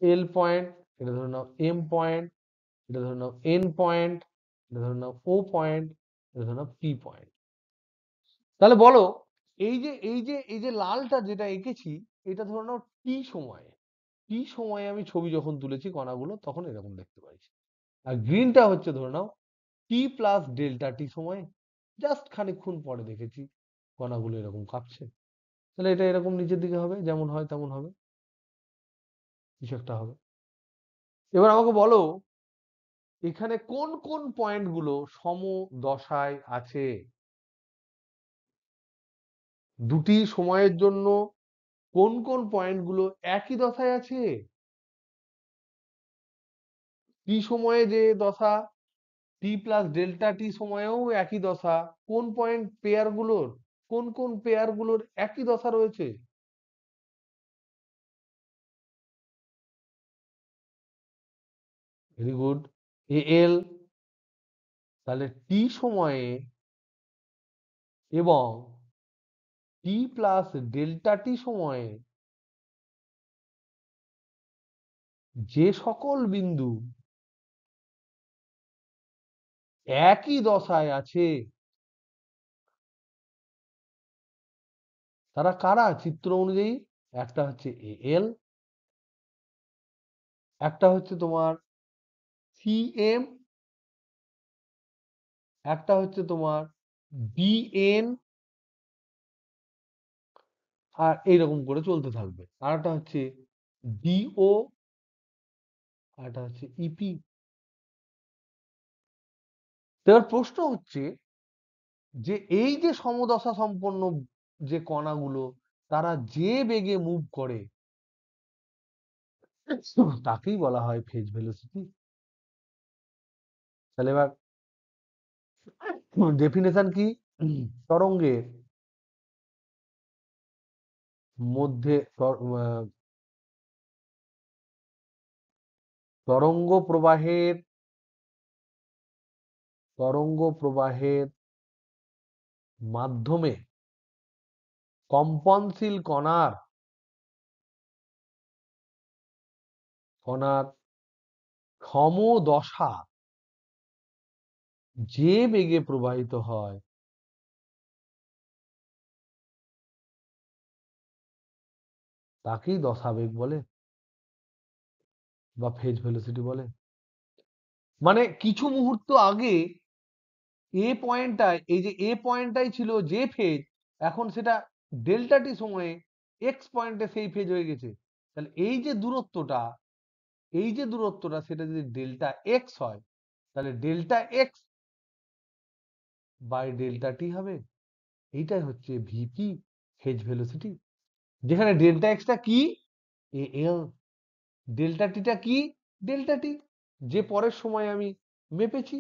এল পয়েন্ট, এটা ধরে নাও এম পয়েন্ট, এটা ধরে নাও এন পয়েন্ট, এটা ধরে নাও ও পয়েন্ট, এটা ধরে নাও পি পয়েন্ট। তাহলে বলো, এই যে লালটা যেটা এঁকেছি, এটা ধরে নাও টি সময়ে, টি সময়ে আমি ছবি যখন তুলেছি কণাগুলো তখন এরকম দেখতে পাচ্ছি। আর গ্রিনটা হচ্ছে ধরে নাও টি প্লাস ডেল্টা টি সময়ে, জাস্ট খানিকক্ষণ পরে দেখেছি কণাগুলো এরকম কাঁপছে। তাহলে এটা এরকম নিচের দিকে হবে, যেমন হয় তেমন হবে, কিছু একটা হবে। এবার আমাকে বলো, এখানে কোন কোন পয়েন্টগুলো সমদশায় আছে? দুটি সময়ের জন্য কোন কোন পয়েন্টগুলো একই দশায় আছে? টি সময়ে যে দশা, টি প্লাস ডেল্টা টি সময়েও একই দশা। কোন পয়েন্ট পেয়ার গুলোর, কোন কোন পেয়ার গুলোর একই দশা রয়েছে? ভেরি গুড, এ এল। তাহলে টি সময়ে এবং টি প্লাস ডেল্টা টি সময়ে যে সকল বিন্দু একই দশায় আছে তারা কারা চিত্র অনুযায়ী? একটা হচ্ছে এ এল, একটা হচ্ছে তোমার সি এম, একটা হচ্ছে তোমার বিএন, আর এইরকম করে চলতে থাকবে। আর একটা হচ্ছে ডিও, আর একটা হচ্ছে ইপি। এবার প্রশ্ন হচ্ছে যে এই যে সমদশা সম্পন্ন যে কণাগুলো তারা যে বেগে মুভ করে তাকেই বলা হয় ফেজ ভেলোসিটি। তাহলে এবার ডেফিনেশন কি? তরঙ্গের মধ্যে তরঙ্গ প্রবাহের তরঙ্গ প্রবাহের মাধ্যমে কম্পনশীল কণার কণার সমদশা যে বেগে প্রবাহিত হয় তাকেই দশাবেগ বলে বা ফেজ ভেলোসিটি বলে। মানে কিছু মুহূর্ত আগে এ পয়েন্টটায়, এই যে এ পয়েন্টটাই ছিল যে ফেজ, এখন সেটা ডেল্টা টি সময়ে এক্স পয়েন্টে সেই ফেজ হয়ে গেছে। তাহলে এই যে দূরত্বটা সেটা যদি ডেল্টা এক্স হয়, তাহলে ডেল্টা এক্স বাই ডেল্টা টি হবে। এইটাই হচ্ছে ভিপি, ফেজ ভেলোসিটি। যেখানে ডেল্টা এক্সটা কি? এ এল, ডেল্টা টিটা কি? ডেল্টা টি, যে পরের সময় আমি মেপেছি।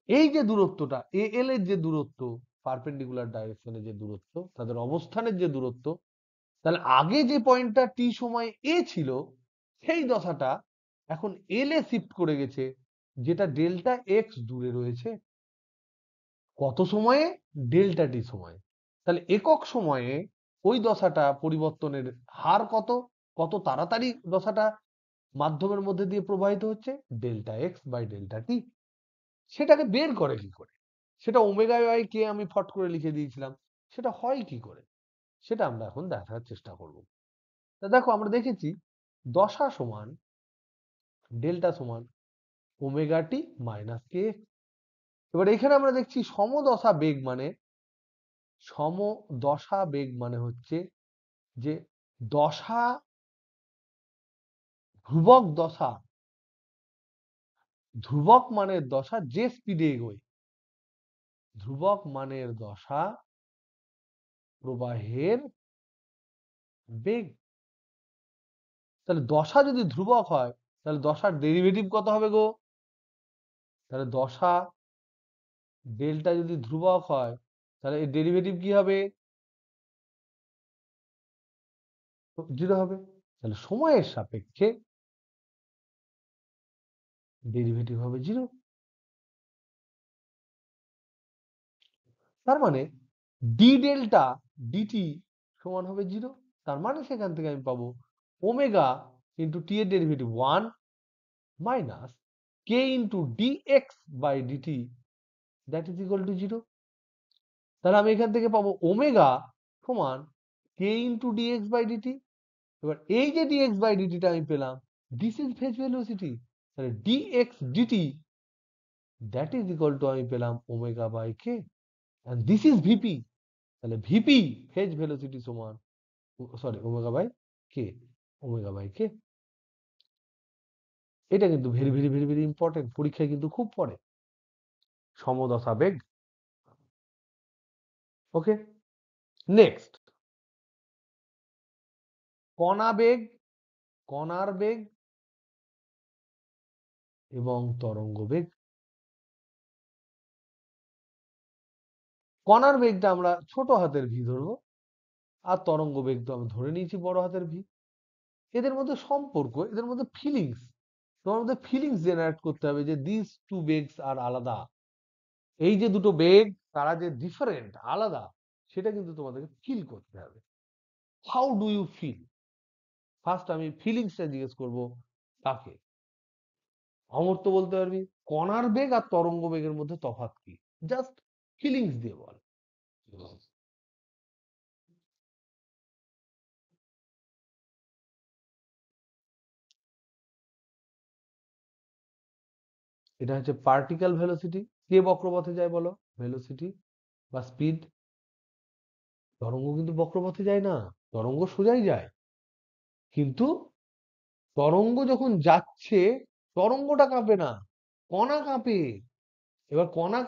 এই যে দূরত্বটা এ এল এর যে দূরত্ব, পারপেন্ডিকুলার ডাইরেকশনে যে দূরত্ব, তাদের অবস্থানের যে দূরত্ব, তাহলে আগে যে পয়েন্টটা টি সময় এ ছিল সেই দশাটা এখন এল এ শিফট করে গেছে, যেটা ডেল্টা এক্স দূরে রয়েছে। কত সময়ে? ডেল্টা টি সময়ে। তাহলে একক সময়ে ওই দশাটা পরিবর্তনের হার কত, কত তাড়াতাড়ি দশাটা মাধ্যমের মধ্যে দিয়ে প্রবাহিত হচ্ছে? ডেল্টা এক্স বাই ডেল্টা টি। সেটাকে বের করে কি করে? সেটা ওমেগা বাই কে আমি ফট করে লিখে দিয়েছিলাম, সেটা হয় কি করে সেটা আমরা এখন দেখার চেষ্টা করব। তা দেখো, আমরা দেখেছি দশা সমান ডেল্টা সমান ওমেগা টি মাইনাস কে। এবার এখানে আমরা দেখছি সমদশা বেগ মানে হচ্ছে যে দশা, ধ্রুবক দশা, ধ্রুবক মানের দশা যে স্পিডে এগোয়, ধ্রুবক মানের দশা প্রবাহের বেগ। তাহলে দশা যদি ধ্রুবক হয় তাহলে দশার ডেরিভেটিভ কত হবে গো? তাহলে দশা ডেল্টা যদি ধ্রুবক হয় তাহলে এর ডেরিভেটিভ কি হবে? জিরো হবে। তাহলে সময়ের সাপেক্ষে ডেরিভেটিভ হবে জিরো। তার মানে ডি ডেল্টা ডিটি সমান হবে 0। তার মানে সেখান থেকে আমি পাবো ওমেগা ইন্টু টি এর derivative 1 minus k into dx by dt that is equal to 0। তাহলে আমি এখান থেকে পাবো ওমেগা সমান k into dx by dt. এবার এই যে ডিএক্স বাই ডিটিটা আমি পেলাম, দিস ইজ ফেজ ভেলোসিটি। তাহলে dx dt that is equal to আমি পেলাম omega by k, and this is vp. তাহলে ভিপি ফেজ ভেলোসিটি সমান sorry omega by k, omega by k. এটা কিন্তু very very very very important, পরীক্ষায় কিন্তু খুব পড়ে। সমদশা বেগ। ওকে, নেক্সট কণা বেগ, কণার বেগ এবং তরঙ্গ বেগ। কণার বেগটা আমরা ছোট হাতের ভি ধরবো, আর তরঙ্গ বেগ তো আমি ধরে নিয়েছি বড় হাতের ভি। এদের মধ্যে সম্পর্ক, এদের মধ্যে ফিলিংস, তোমার মধ্যে ফিলিংস জেনারেট করতে হবে যে দিস টু বেগস আর আলাদা। এই যে দুটো বেগ তারা যে ডিফারেন্ট আলাদা, সেটা কিন্তু তোমাদেরকে ফিল করতে হবে। How do you feel? First আমি ফিলিংসটা জিজ্ঞেস করবো তাকে। অমর তো বলতে পারবি কণার বেগ আর তরঙ্গ বেগের মধ্যে তফাৎ কি, জাস্ট ফিলিংস দিয়ে বল। এটা হচ্ছে পার্টিকেল ভেলোসিটি। কে বক্রপথে যায় বলো? ভেলোসিটি বা স্পিড। তরঙ্গ কিন্তু বক্রপথে যায় না, তরঙ্গ সোজাই যায়। কিন্তু তরঙ্গ যখন যাচ্ছে, তরঙ্গটা কাঁপে না, কণা কাঁপে। এবার কণা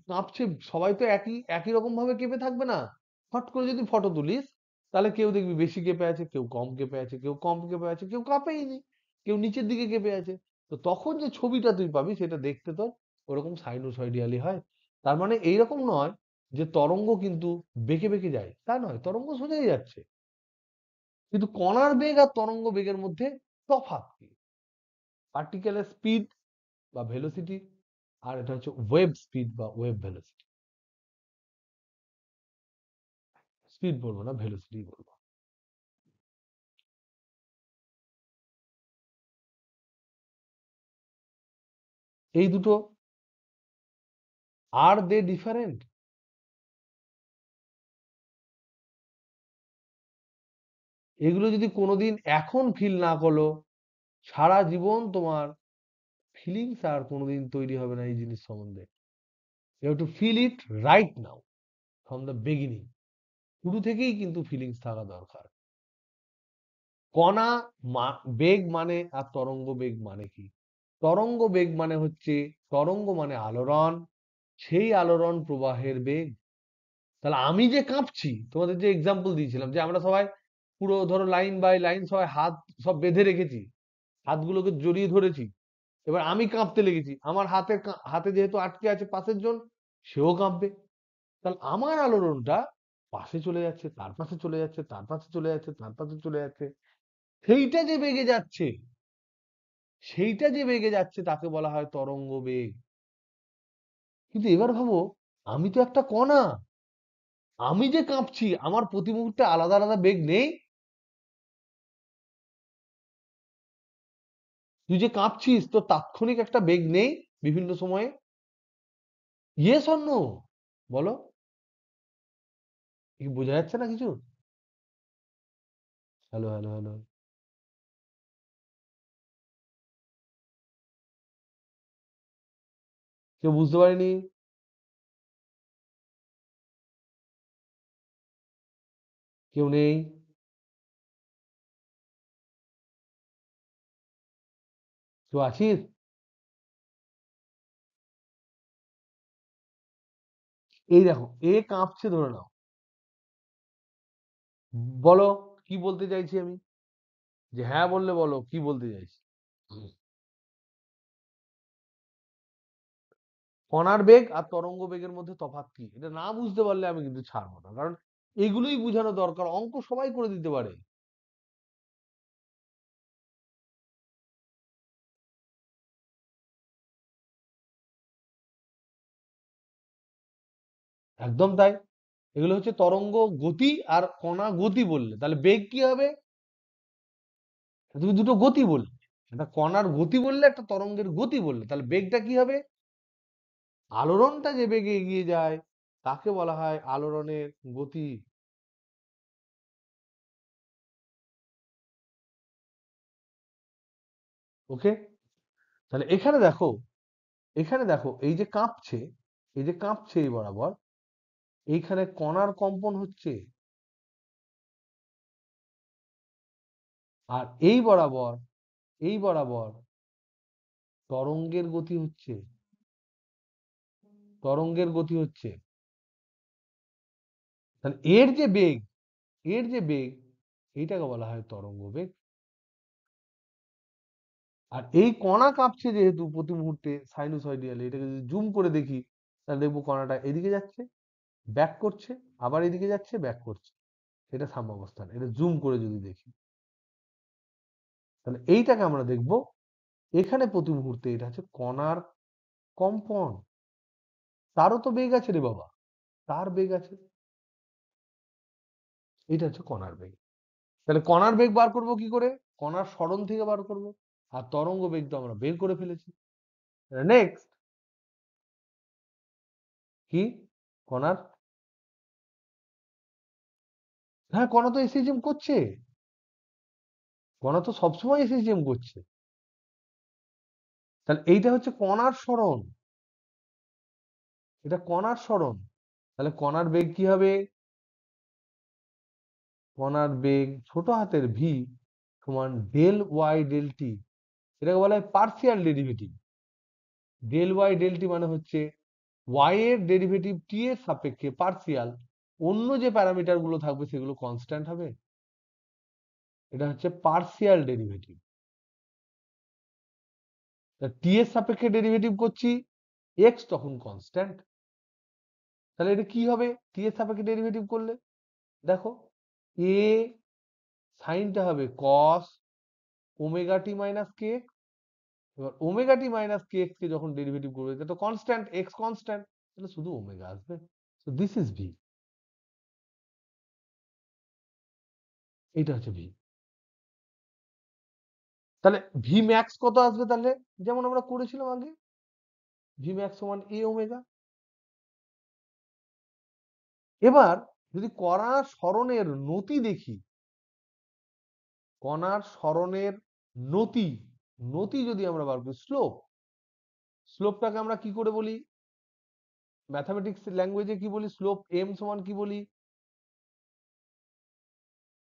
কাঁপছে, সবাই তো একই একই রকম ভাবে কেঁপে থাকবে না। ফট করে যদি ফটো তুলিস, তাহলে কেউ দেখবি বেশি কেঁপে আছে, কেউ কম কেঁপে আছে, কেউ কম কেঁপে আছে, কেউ কাঁপেই নি, কেউ নিচের দিকে কেঁপে আছে। তো তখন যে ছবিটা তুই পাবি সেটা দেখতে তো ওরকম সাইনোসয়েডিয়ালি হয়। তার মানে এইরকম নয় যে তরঙ্গ কিন্তু বেঁকে বেঁকে যায়, তা নয়, তরঙ্গ সোজাই যাচ্ছে। কিন্তু কণার বেগ আর তরঙ্গ বেগের মধ্যে তফাৎ কি? পার্টিকেলের স্পিড বা ভেলোসিটি, আর এটা হচ্ছে ওয়েভ স্পিড বা ওয়েভ ভেলোসিটি। স্পিড বলবো না, ভেলোসিটি বলবো। এই দুটো আর দে ডিফারেন্ট? এগুলো যদি কোনোদিন এখন ফিল না করলো, সারা জীবন তোমার ফিলিংস আর কোনোদিন তৈরি হবে না এই জিনিস সম্বন্ধে। You have to feel it right now, from the beginning. শুরু থেকেই কিন্তু ফিলিংস থাকা দরকার। কণা বেগ মানে আর তরঙ্গ বেগ মানে কি? তরঙ্গ বেগ মানে হচ্ছে, তরঙ্গ মানে আলোড়ন, সেই আলোড়ন প্রবাহের বেগ। তাহলে আমি যে কাঁপছি, তোমাদের যে এক্সাম্পল দিয়েছিলাম যে আমরা সবাই পুরো ধরো লাইন বাই লাইন সবাই হাত সব বেঁধে রেখেছি, হাতগুলোকে জড়িয়ে ধরেছি, এবার আমি কাঁপতে লেগেছি, আমার হাতে যেহেতু আটকে আছে পাশের জন, সেও কাঁপবে। তাহলে আমার আলোড়নটা পাশে চলে যাচ্ছে, তার পাশে চলে যাচ্ছে, তার পাশে চলে যাচ্ছে, তার পাশে চলে যাচ্ছে। সেইটা যে বেগে যাচ্ছে, সেইটা যে বেগে যাচ্ছে তাকে বলা হয় তরঙ্গ বেগ। কিন্তু এবার ভাবো, আমি তো একটা কণা, আমি যে কাঁপছি, আমার প্রতি মুহূর্তে আলাদা আলাদা বেগ নেই? তুই যে কাঁপছিস তোর তাৎক্ষণিক একটা বেগ নেই বিভিন্ন সময়ে? ইয়েস অর নো বলো, কি বোঝা যাচ্ছে না কিছু? হ্যালো হ্যালো হ্যালো, কেউ বুঝতে পারেনি? কেউ নেই? কেউ আছিস? এই দেখো, এ কাঁপছে ধরে নাও, বলো কি বলতে চাইছি আমি? যে হ্যাঁ বললে বলো কি বলতে চাইছি। কণার বেগ আর তরঙ্গ বেগের মধ্যে তফাৎ কি, এটা না বুঝতে পারলে আমি কিন্তু ছাড়বো না, কারণ এগুলোই বোঝানো দরকার, অঙ্ক সবাই করে দিতে পারে। একদম তাই। এগুলো হচ্ছে তরঙ্গ গতি আর কণা গতি বললে, তাহলে বেগ কি হবে? তুমি দুটো গতি বললে, একটা কণার গতি বললে, একটা তরঙ্গের গতি বললে, তাহলে বেগটা কি হবে? আলোড়নটা যে বেগে এগিয়ে যায় তাকে বলা হয় আলোড়নের গতি। ওকে, তাহলে এখানে দেখো এই যে কাঁপছে, এই যে কাঁপছে এই বরাবর, এইখানে কণার কম্পন হচ্ছে, আর এই বরাবর তরঙ্গের গতি হচ্ছে, তরঙ্গের গতি হচ্ছে। তাহলে এর যে বেগ এইটাকে বলা হয় তরঙ্গ বেগ। আর এই কণা কাঁপছে যেহেতু প্রতি মুহূর্তে সাইনোসয়েডিয়ালি, এটাকে যদি জুম করে দেখি তাহলে দেখবো কণাটা এদিকে যাচ্ছে, ব্যাক করছে, আবার এদিকে যাচ্ছে, ব্যাক করছে। এটা সাম্যাবস্থান, এটা জুম করে যদি দেখি তাহলে এইটাকে আমরা দেখব এখানে প্রতি মুহূর্তে এটা হচ্ছে কণার কম্পন। তারও তো বেগ আছে রে বাবা, তার বেগ আছে, এটা হচ্ছে কণার বেগ। তাহলে কণার বেগ বার করব কি করে? কণার সরণ থেকে বার করব। আর তরঙ্গ বেগ তো আমরা বের করে ফেলেছি। নেক্সট কি? কণার, হ্যাঁ কণা তো এসএইচএম করছে, কণা তো সবসময় এসএইচএম করছে। তাহলে এইটা হচ্ছে কণার সরণ, এটা কণার সরণ। তাহলে কণার বেগ কি হবে? কণার বেগ ছোট হাতের ভি সমান ডেল ওয়াই ডেল টি, এটাকে বলা হয় partial derivative. Del Y del T মানে হচ্ছে ওয়াই এর ডেরিভেটিভ টি এর সাপেক্ষে পার্সিয়াল, অন্য যে প্যারামিটার গুলো থাকবে সেগুলো কনস্ট্যান্ট হবে। এটা হচ্ছে পার্সিয়াল ডেরিভেটিভ। টি এর সাপেক্ষে ডেরিভেটিভ করছি, এক্স তখন কনস্ট্যান্ট। তাহলে এটা কি হবে টি এর সাপেক্ষে ডেরিভেটিভ করলে? দেখো, এ সাইনটা হবে কস ওমেগা টি মাইনাস কে। এবার omega t minus k x কে যখন ডেরিভেটিভ করবে, এটা তো কনস্ট্যান্ট, এক্স কনস্ট্যান্ট, তাহলে শুধু ওমেগা আসবে। সো দিস ইজ ভি, এটা হচ্ছে ভি। তাহলে ভি ম্যাক্স কত আসবে তাহলে? যেমন আমরা করেছিলাম আগে, ভি ম্যাক্স সমান এ ওমেগা। এবার যদি কণার সরণের নতি দেখি, কণার সরণের নতি, নতি যদি আমরা বার করি, স্লোপ, স্লোপটাকে আমরা কি করে বলি? ম্যাথমেটিক্স ল্যাঙ্গুয়েজে কি বলি? স্লোপ এম সমান কি বলি?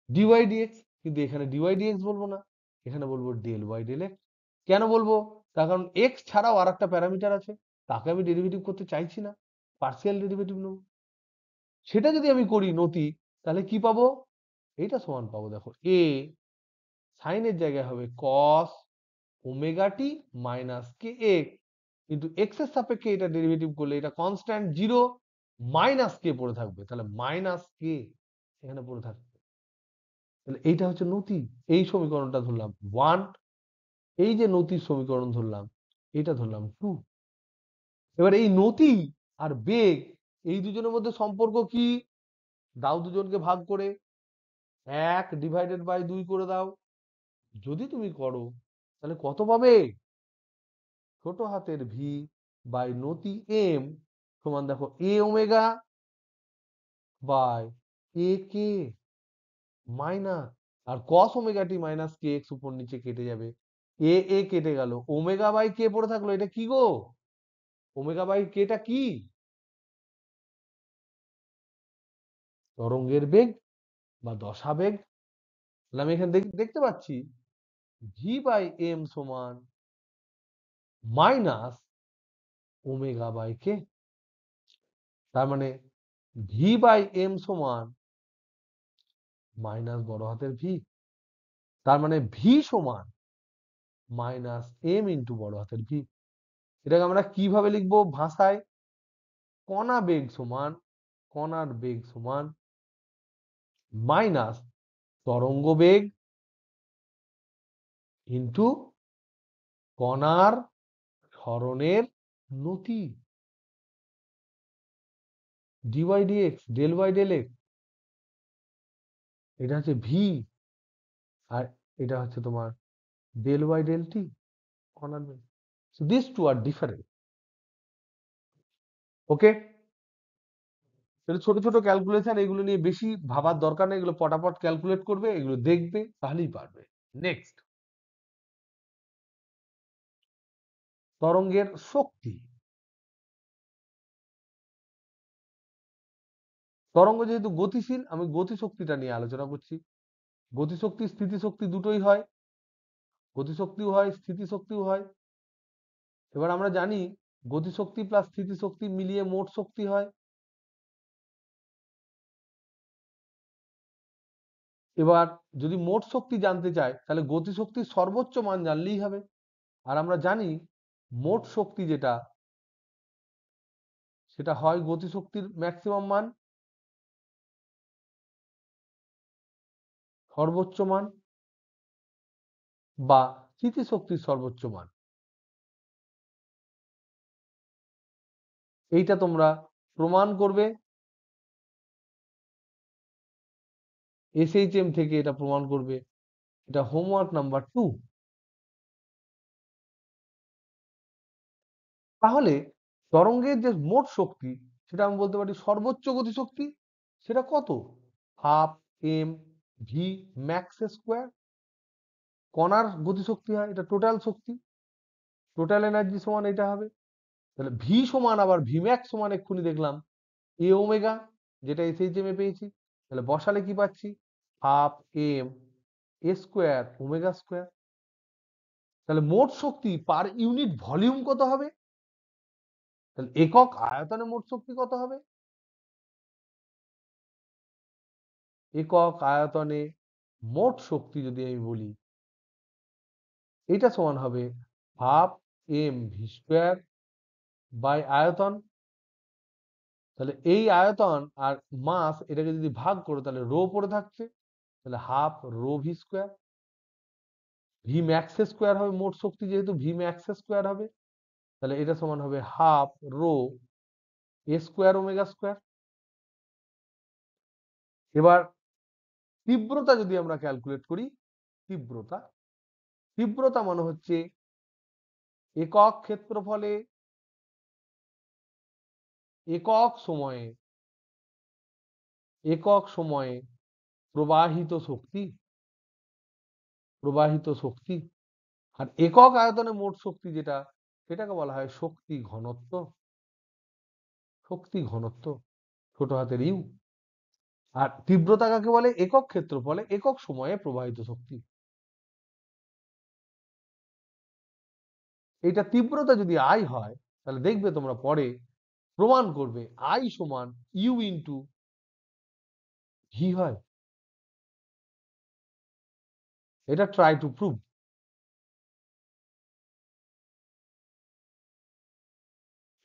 Dy dx. কিন্তু এখানে ডিওয়াই ডিএক্স বলবো না, এখানে বলবো ডেল ওয়াই ডেল এক্স। কেন বলবো? তার কারণ এক্স ছাড়াও আর একটা প্যারামিটার আছে, তাকে আমি ডেরিভেটিভ করতে চাইছি না, পার্সিয়াল ডেরিভেটিভ নেব। সেটা যদি আমি করি নতি, তাহলে কি পাবো? এইটা সমান পাবো, দেখো এ সাইনের জায়গায় হবে কস omega t minus k x, কিন্তু এক্স এর সাপেক্ষে এটা ডেরিভেটিভ করলে এটা কনস্ট্যান্ট জিরো, মাইনাস কে পড়ে থাকবে, তাহলে মাইনাস কে এখানে পড়ে থাকবে। তাহলে এইটা হচ্ছে নতি। এই সমীকরণটা ধরলাম ওয়ান, এই যে নতির সমীকরণ ধরলাম এটা ধরলাম টু। এবার এই নতি আর বেগ, এই দুজনের মধ্যে সম্পর্ক কি? দাও দুজনকে ভাগ করে, 1/2 করে দাও। যদি তুমি করো তাহলে কত পাবে? ছোট হাতের ভি বাই নতি এম সমান দেখো A omega by A k minus, আর cos omega t minus k x উপর নিচে কেটে যাবে, এ কেটে গেল, ওমেগা বাই কে পড়ে থাকলো, এটা কি গো? ওমেগা বাই কেটা কি? তরঙ্গের বেগ বা দশা বেগ। তাহলে আমি এখানে দেখতে পাচ্ছি ভি বাই এম সমান মাইনাস ওমেগা বাই কে। তার মানে ভি বাই এম সমান মাইনাস বড় হাতের ভি। তার মানে ভি সমান মাইনাস এম ইন্টু বড় হাতের ভি। এটাকে আমরা কিভাবে লিখবো ভাষায়? কণা বেগ সমান, কণার বেগ সমান মাইনাস তরঙ্গ বেগ ইন্টু কণার সরণের নতি। D y d x, del Y del x, এটা হচ্ছে ভি, আর এটা হচ্ছে তোমার ডেল ওয়াই ডেল টি কর্নার বেগ। So this two are different. Okay, ছোট ছোট ক্যালকুলেশন, এগুলো নিয়ে বেশি ভাবার দরকার নেই, এগুলো পটাপট ক্যালকুলেট করবে, এগুলো দেখবে, তাহলেই পারবে। নেক্সট, তরঙ্গের শক্তি। তরঙ্গ যেহেতু গতিশীল, আমি গতিশক্তিটা নিয়ে আলোচনা করছি। গতিশক্তি স্থিতিশক্তি দুটোই হয়, গতিশক্তিও হয় স্থিতিশক্তিও হয়। এবার আমরা জানি গতিশক্তি প্লাস স্থিতিশক্তি মিলিয়ে মোট শক্তি হয়। এবার যদি মোট শক্তি জানতে চাই, তাহলে গতিশক্তির সর্বোচ্চ মান জানলেই হবে। আর আমরা জানি মোট শক্তি যেটা, সেটা হয় গতিশক্তির ম্যাক্সিমাম মান, সর্বোচ্চ মান, বা স্থিতিশক্তির সর্বোচ্চ মান। এইটা তোমরা প্রমাণ করবে, এসএইচএম থেকে এটা প্রমাণ করবে। এটা হোমওয়ার্ক নাম্বার 2। তাহলে তরঙ্গের যে মোট শক্তি, সেটা আমি বলতে পারি সর্বোচ্চ গতিশক্তি, সেটা কত? Half M V max square. কণার গতিশক্তি হয়, এটা টোটাল শক্তি, টোটাল এনার্জি সমান এটা হবে। তাহলে ভি সমান আবার ভি ম্যাক্স সমান এক্ষুনি দেখলাম এ ওমেগা, যেটা এসএইচএম এ পেয়েছি। তাহলে বসালে কি পাচ্ছি? Half M A square omega square. তাহলে মোট শক্তি পার ইউনিট ভলিউম কত হবে? তাহলে একক আয়তনে মোট শক্তি কত হবে? একক আয়তনে মোট শক্তি যদি আমি বলি, এটা সমান হবে half M V square by আয়তন। তাহলে এই আয়তন আর মাস, এটাকে যদি ভাগ করো তাহলে রো পড়ে থাকছে, তাহলে half rho V square. V max square হবে মোট শক্তি, যেহেতু ভি ম্যাক্স স্কোয়ার হবে, তাহলে এটা সমান হবে half rho A square omega square. এবার তীব্রতা যদি আমরা ক্যালকুলেট করি, তীব্রতা, তীব্রতা মানে হচ্ছে একক ক্ষেত্রফলে একক সময়ে, একক সময়ে প্রবাহিত শক্তি, প্রবাহিত শক্তি। আর একক আয়তনে মোট শক্তি যেটা, সেটাকে বলা হয় শক্তি ঘনত্ব, শক্তি ঘনত্ব, ছোট হাতের ইউ। আর তীব্রতা কাকে বলে? একক ক্ষেত্রফলে একক সময়ে প্রবাহিত শক্তি। এটা তীব্রতা যদি আই হয়, তাহলে দেখবে তোমরা পরে প্রমাণ করবে আই সমান ইউ ইন্টু ভি হয়। এটা ট্রাই টু প্রুভ।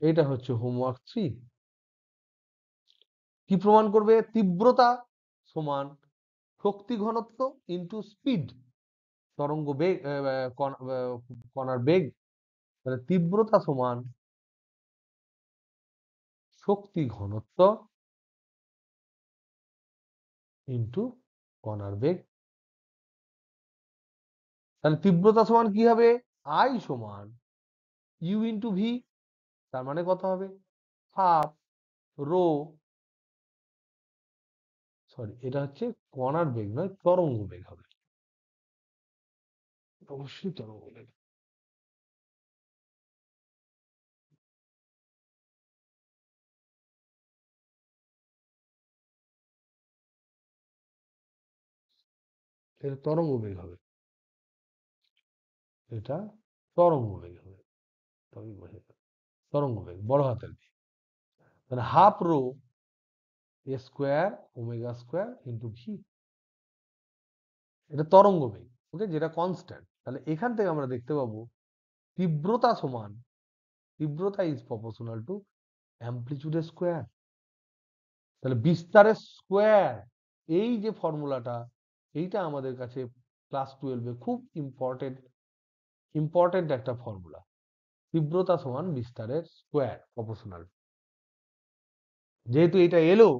এটা হচ্ছে হোমওয়ার্ক 3। কি প্রমাণ করবে? তীব্রতা সমান শক্তি ঘনত্ব ইন্টু স্পিড, তরঙ্গ বেগ, কণার বেগ। তাহলে তীব্রতা সমান শক্তি ঘনত্ব ইন্টু কণার বেগ। তাহলে তীব্রতা সমান কি হবে? আই সমান ইউ ইন্টু ভি। তার মানে কত হবে? হাফ রো, সরি এটা হচ্ছে কণার বেগ নয়, তরঙ্গ বেগ হবে, অবশ্যই তরঙ্গ বেগ। এটা তরঙ্গ বেগ হবে, এটা তরঙ্গ বেগ হবে, তবেই বোঝা যাবে। তরঙ্গ বেগ বড় হাতের বেগ। তাহলে half rho A square omega square into v, এটা তরঙ্গ বেগ। ওকে, যেটা কনস্ট্যান্ট। তাহলে এখান থেকে আমরা দেখতে পাবো তীব্রতা সমান, তীব্রতা is proportional to amplitude square. তাহলে বিস্তারের স্কোয়ার, এই যে ফর্মুলাটা, এইটা আমাদের কাছে ক্লাস 12-এ খুব ইম্পর্টেন্ট, ইম্পর্টেন্ট একটা ফর্মুলা। তীব্রতা সমান বিস্তারের স্কোয়ার প্রপোর্শনাল। যেহেতু এটা এলো,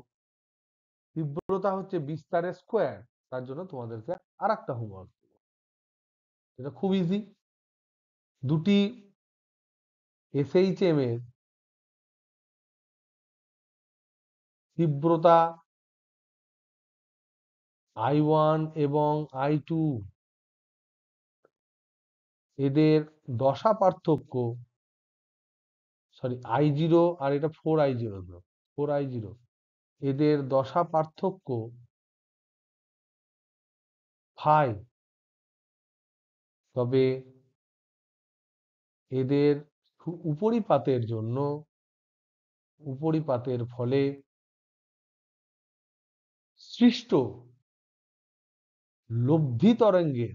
তীব্রতা হচ্ছে বিস্তারের স্কোয়ার, তার জন্য তোমাদেরকে আর একটা হোমওয়ার্ক, এটা খুব ইজি। দুটি এসএইচএম এর তীব্রতা I1 এবং I2, এদের দশা পার্থক্য, সরি I0 আর এটা 4I0, 4I0, এদের দশা পার্থক্য ফাই, তবে এদের উপরিপাতের জন্য, উপরিপাতের ফলে সৃষ্ট লব্ধি তরঙ্গের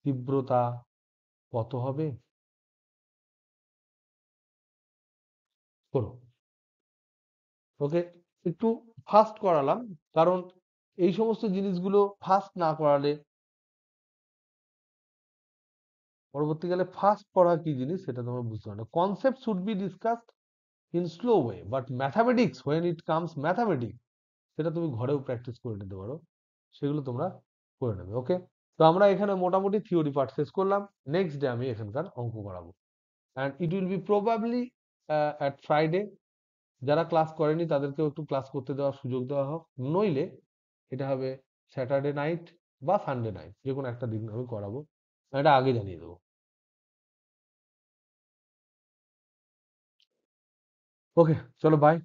তীব্রতা কত হবে? করো। ওকে, একটু ফাস্ট করালাম, কারণ এই সমস্ত জিনিসগুলো ফাস্ট না করালে পরবর্তীকালে ফাস্ট পড়া কি জিনিস সেটা তোমরা বুঝতে পারো না। Concept should be discussed in slow way, but mathematics, when it comes mathematics, সেটা তুমি ঘরেও প্র্যাকটিস করে নিতে পারো, সেগুলো তোমরা করে নেবে। ওকে, তো আমরা এখানে মোটামুটি থিওরি পার্ট শেষ করলাম। নেক্সট ডে আমি এখানকার অঙ্ক করাবো, and it will be probably at Friday. যারা ক্লাস করেনি তাদেরকেও একটু ক্লাস করতে দেওয়ার সুযোগ দেওয়া হোক, নইলে এটা হবে স্যাটারডে নাইট বা সানডে নাইট, যে কোনো একটা দিন আমি করাবো, এটা আগে জানিয়ে দেবো। ওকে, চলো বাই।